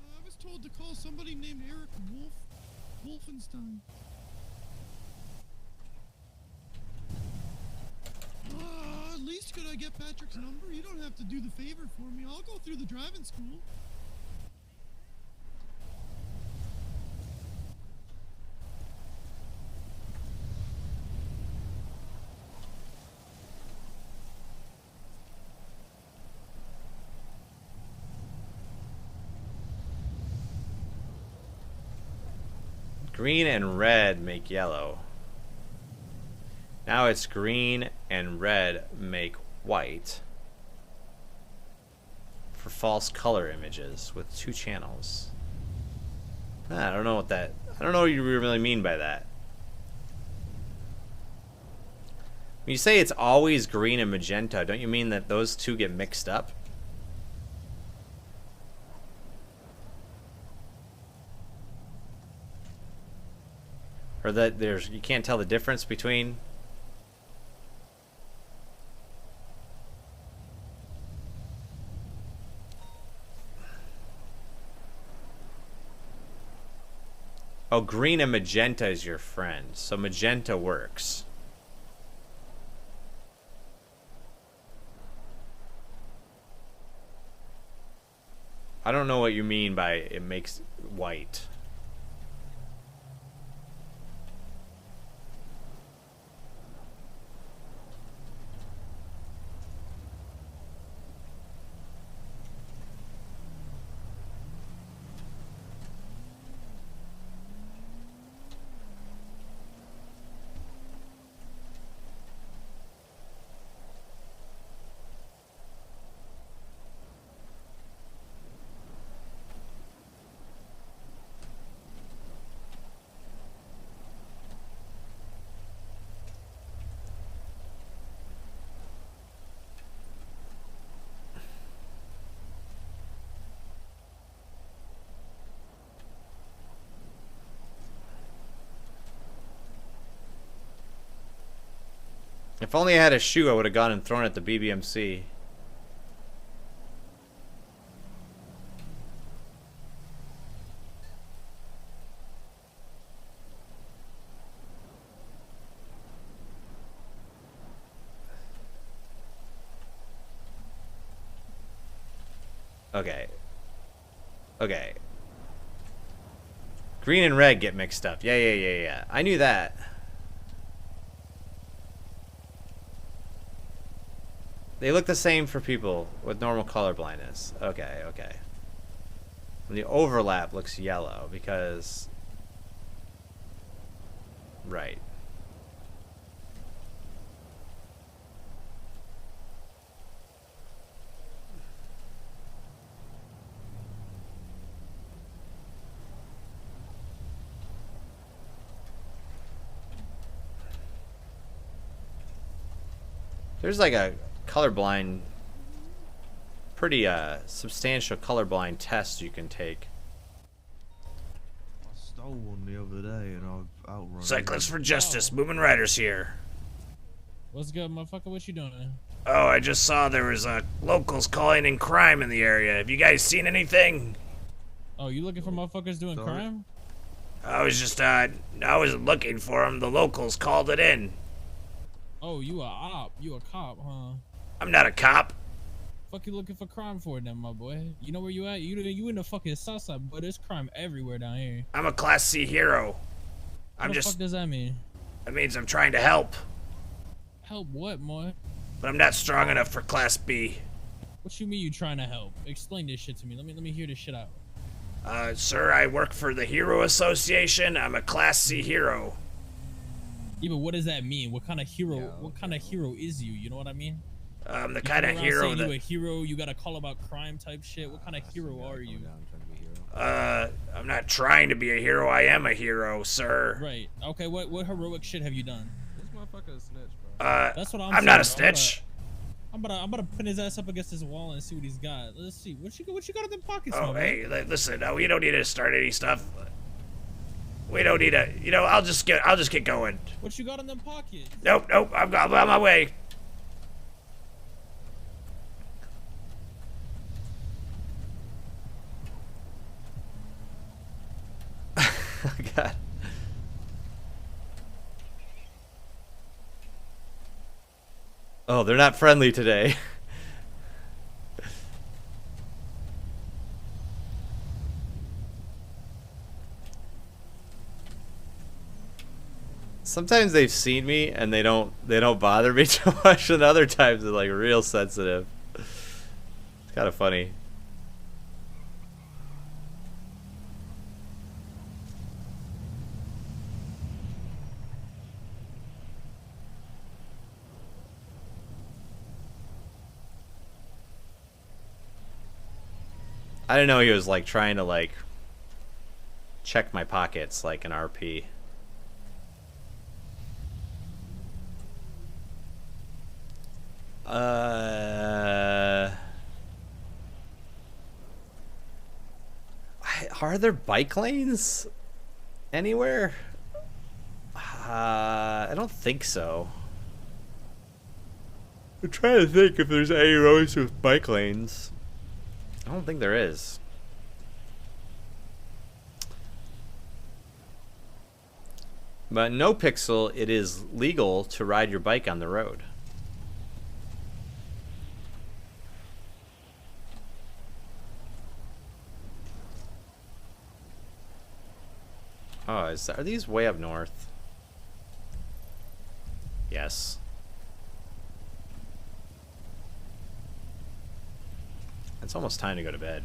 Speaker 8: I was told to call somebody named Eric Wolfenstein. At least could I get Patrick's number? You don't have to do the favor for me. I'll go through the driving school.
Speaker 1: Green and red make yellow. Now it's green and red make white. For false color images with 2 channels. I don't know what you really mean by that. When you say it's always green and magenta, don't you mean that those two get mixed up? Or that you can't tell the difference between? Oh, green and magenta is your friend, so magenta works. I don't know what you mean by it makes white. If only I had a shoe, I would have gone and thrown it at the BBMC. Okay. Okay. Green and red get mixed up. Yeah. I knew that. They look the same for people with normal color blindness. Okay. The overlap looks yellow because... Right. There's like a colorblind, pretty substantial colorblind test you can take.
Speaker 9: I stole one the other day and I've outrun.
Speaker 18: Cyclists for Justice, Mumen Riders here.
Speaker 4: What's good, motherfucker? What you doing?
Speaker 18: Oh, I just saw there was locals calling in crime in the area. Have you guys seen anything?
Speaker 4: Oh, you looking for motherfuckers doing crime?
Speaker 18: I was just, I wasn't looking for them. The locals called it in.
Speaker 4: Oh, you a op? You a cop, huh?
Speaker 18: I'm not a cop.
Speaker 4: Fuck you looking for crime for then, my boy? You know where you at? You in the fucking south side, but there's crime everywhere down here.
Speaker 18: I'm a Class C hero.
Speaker 4: What the fuck does that mean?
Speaker 18: That means I'm trying to help.
Speaker 4: Help what, boy?
Speaker 18: But I'm not strong enough for Class B.
Speaker 4: What you mean you trying to help? Explain this shit to me. Let me hear this shit out.
Speaker 18: Sir, I work for the Hero Association. I'm a Class C hero.
Speaker 4: Yeah, but what does that mean? What kind of hero? What kind of hero is you? You know what I mean?
Speaker 18: The kind of hero
Speaker 4: that
Speaker 18: that...
Speaker 4: you a hero. You got to call about crime type shit. What kind of hero are you?
Speaker 18: I'm not trying to be a hero. I am a hero, sir.
Speaker 4: Right. Okay. What heroic shit have you done?
Speaker 2: This motherfucker a snitch, bro.
Speaker 4: That's what I'm
Speaker 18: I'm not a snitch.
Speaker 4: I'm about to pin his ass up against this wall and see what he's got. Let's see. What you got in them pockets?
Speaker 18: Oh,
Speaker 4: man?
Speaker 18: hey, listen. No, we don't need to start any stuff. We don't need to. You know, I'll just get going.
Speaker 4: What you got in them pockets?
Speaker 18: Nope. I'm on my way.
Speaker 1: Oh, God. Oh, they're not friendly today. Sometimes they've seen me and they don't bother me too much, and other times they're like real sensitive. It's kind of funny. I didn't know he was like trying to like check my pockets like an RP. Are there bike lanes anywhere? I don't think so. I'm trying to think if there's any roads with bike lanes. I don't think there is. But NoPixel, it is legal to ride your bike on the road. Oh, are these way up north? Yes. It's almost time to go to bed.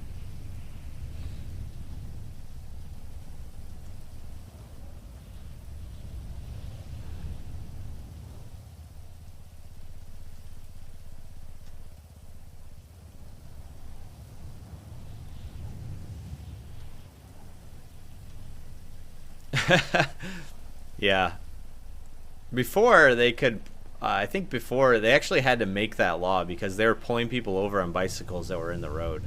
Speaker 1: Yeah. Before they could, I think before they actually had to make that law because they were pulling people over on bicycles that were in the road.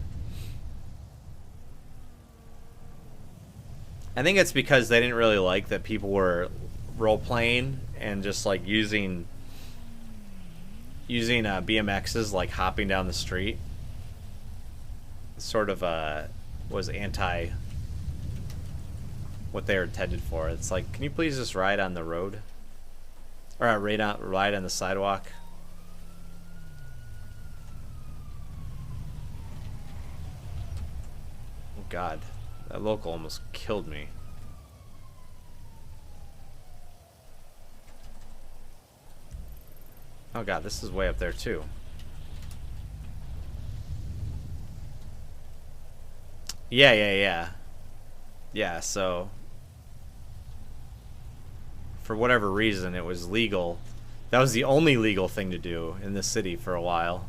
Speaker 1: I think it's because they didn't really like that people were role playing and just like using BMXs like hopping down the street. Sort of was anti what they were intended for. It's like, can you please just ride on the road? Or ride on the sidewalk? God. That local almost killed me. Oh God, this is way up there too. Yeah. Yeah, so for whatever reason it was legal. That was the only legal thing to do in this city for a while.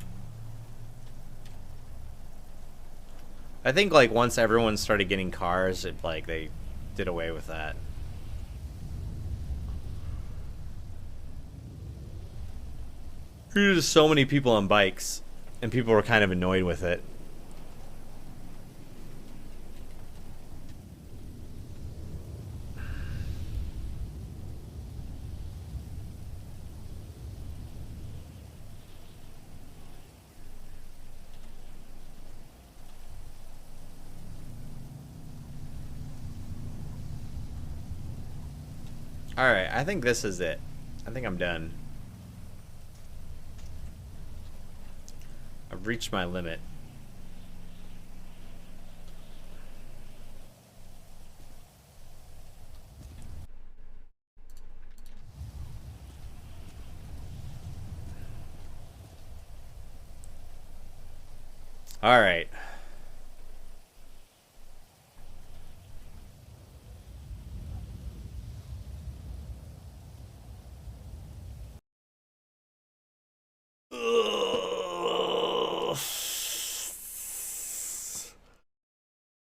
Speaker 1: I think like once everyone started getting cars, it like they did away with that. There's just so many people on bikes, and people were kind of annoyed with it. Alright, I think this is it. I think I'm done. I've reached my limit. Alright.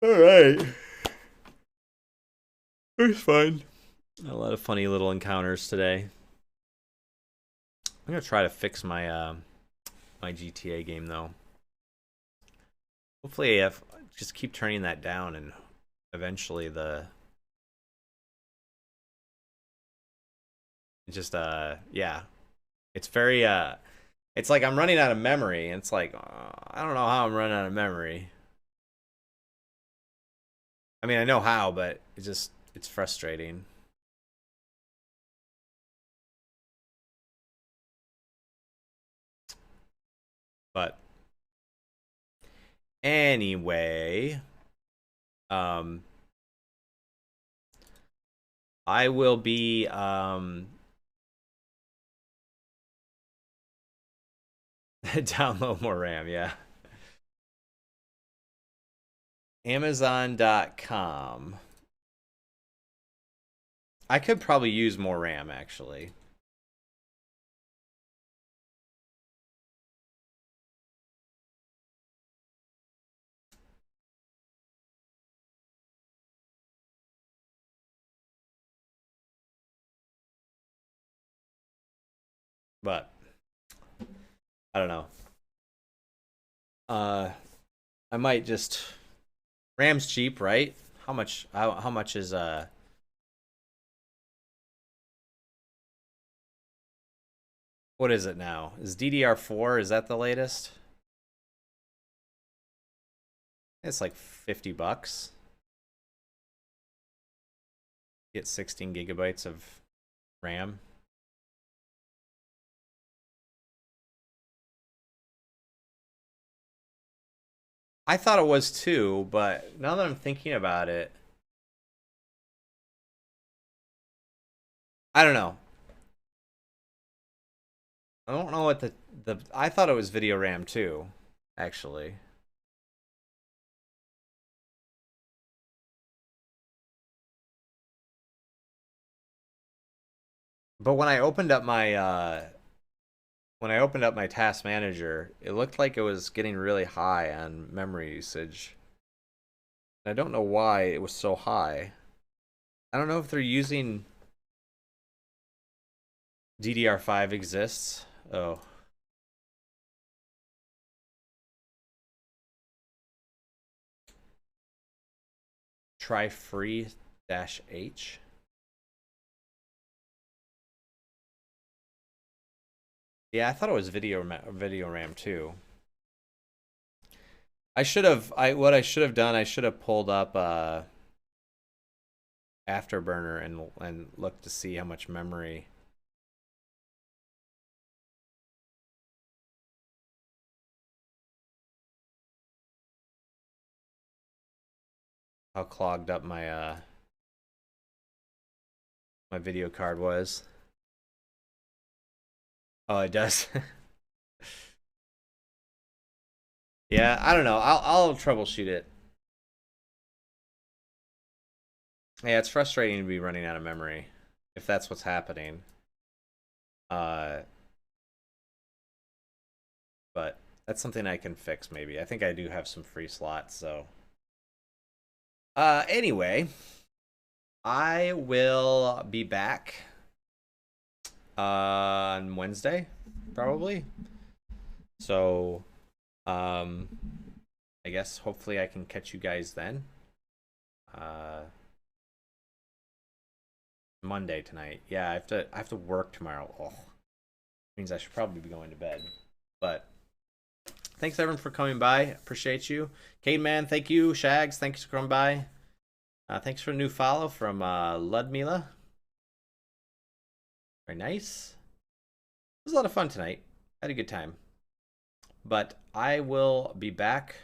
Speaker 1: Alright. It was fun. A lot of funny little encounters today. I'm gonna try to fix my my GTA game though. Hopefully if just keep turning that down and eventually the just yeah. It's very it's like I'm running out of memory, and it's like I don't know how I'm running out of memory. I mean, I know how, but it's frustrating. But anyway, I will be download more RAM, yeah. Amazon.com. I could probably use more RAM actually. But I don't know. I might just RAM's cheap, right? How much is what is it now? Is DDR4, is that the latest? It's like $50. Get 16 gigabytes of RAM. I thought it was too, but now that I'm thinking about it, I don't know. I don't know what the I thought it was video RAM too, actually. But when I opened up my task manager, it looked like it was getting really high on memory usage. I don't know why it was so high. I don't know if they're using DDR5 exists. Oh. Try free-h. Yeah, I thought it was video RAM too. What I should have done, I should have pulled up Afterburner and looked to see how much memory. how clogged up my my video card was. Oh, it does. Yeah, I don't know. I'll troubleshoot it. Yeah, it's frustrating to be running out of memory if that's what's happening. But that's something I can fix maybe. I think I do have some free slots, so anyway, I will be back on Wednesday probably. So I guess hopefully I can catch you guys then. Monday tonight. Yeah, I have to work tomorrow. Oh, means I should probably be going to bed. But thanks everyone for coming by. Appreciate you. Cademan, thank you. Shags, thanks for coming by. Thanks for a new follow from Ludmila. Very nice. It was a lot of fun tonight. I had a good time. But I will be back.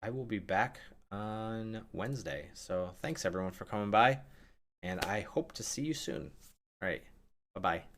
Speaker 1: I will be back on Wednesday. So thanks everyone for coming by. And I hope to see you soon. All right. Bye-bye.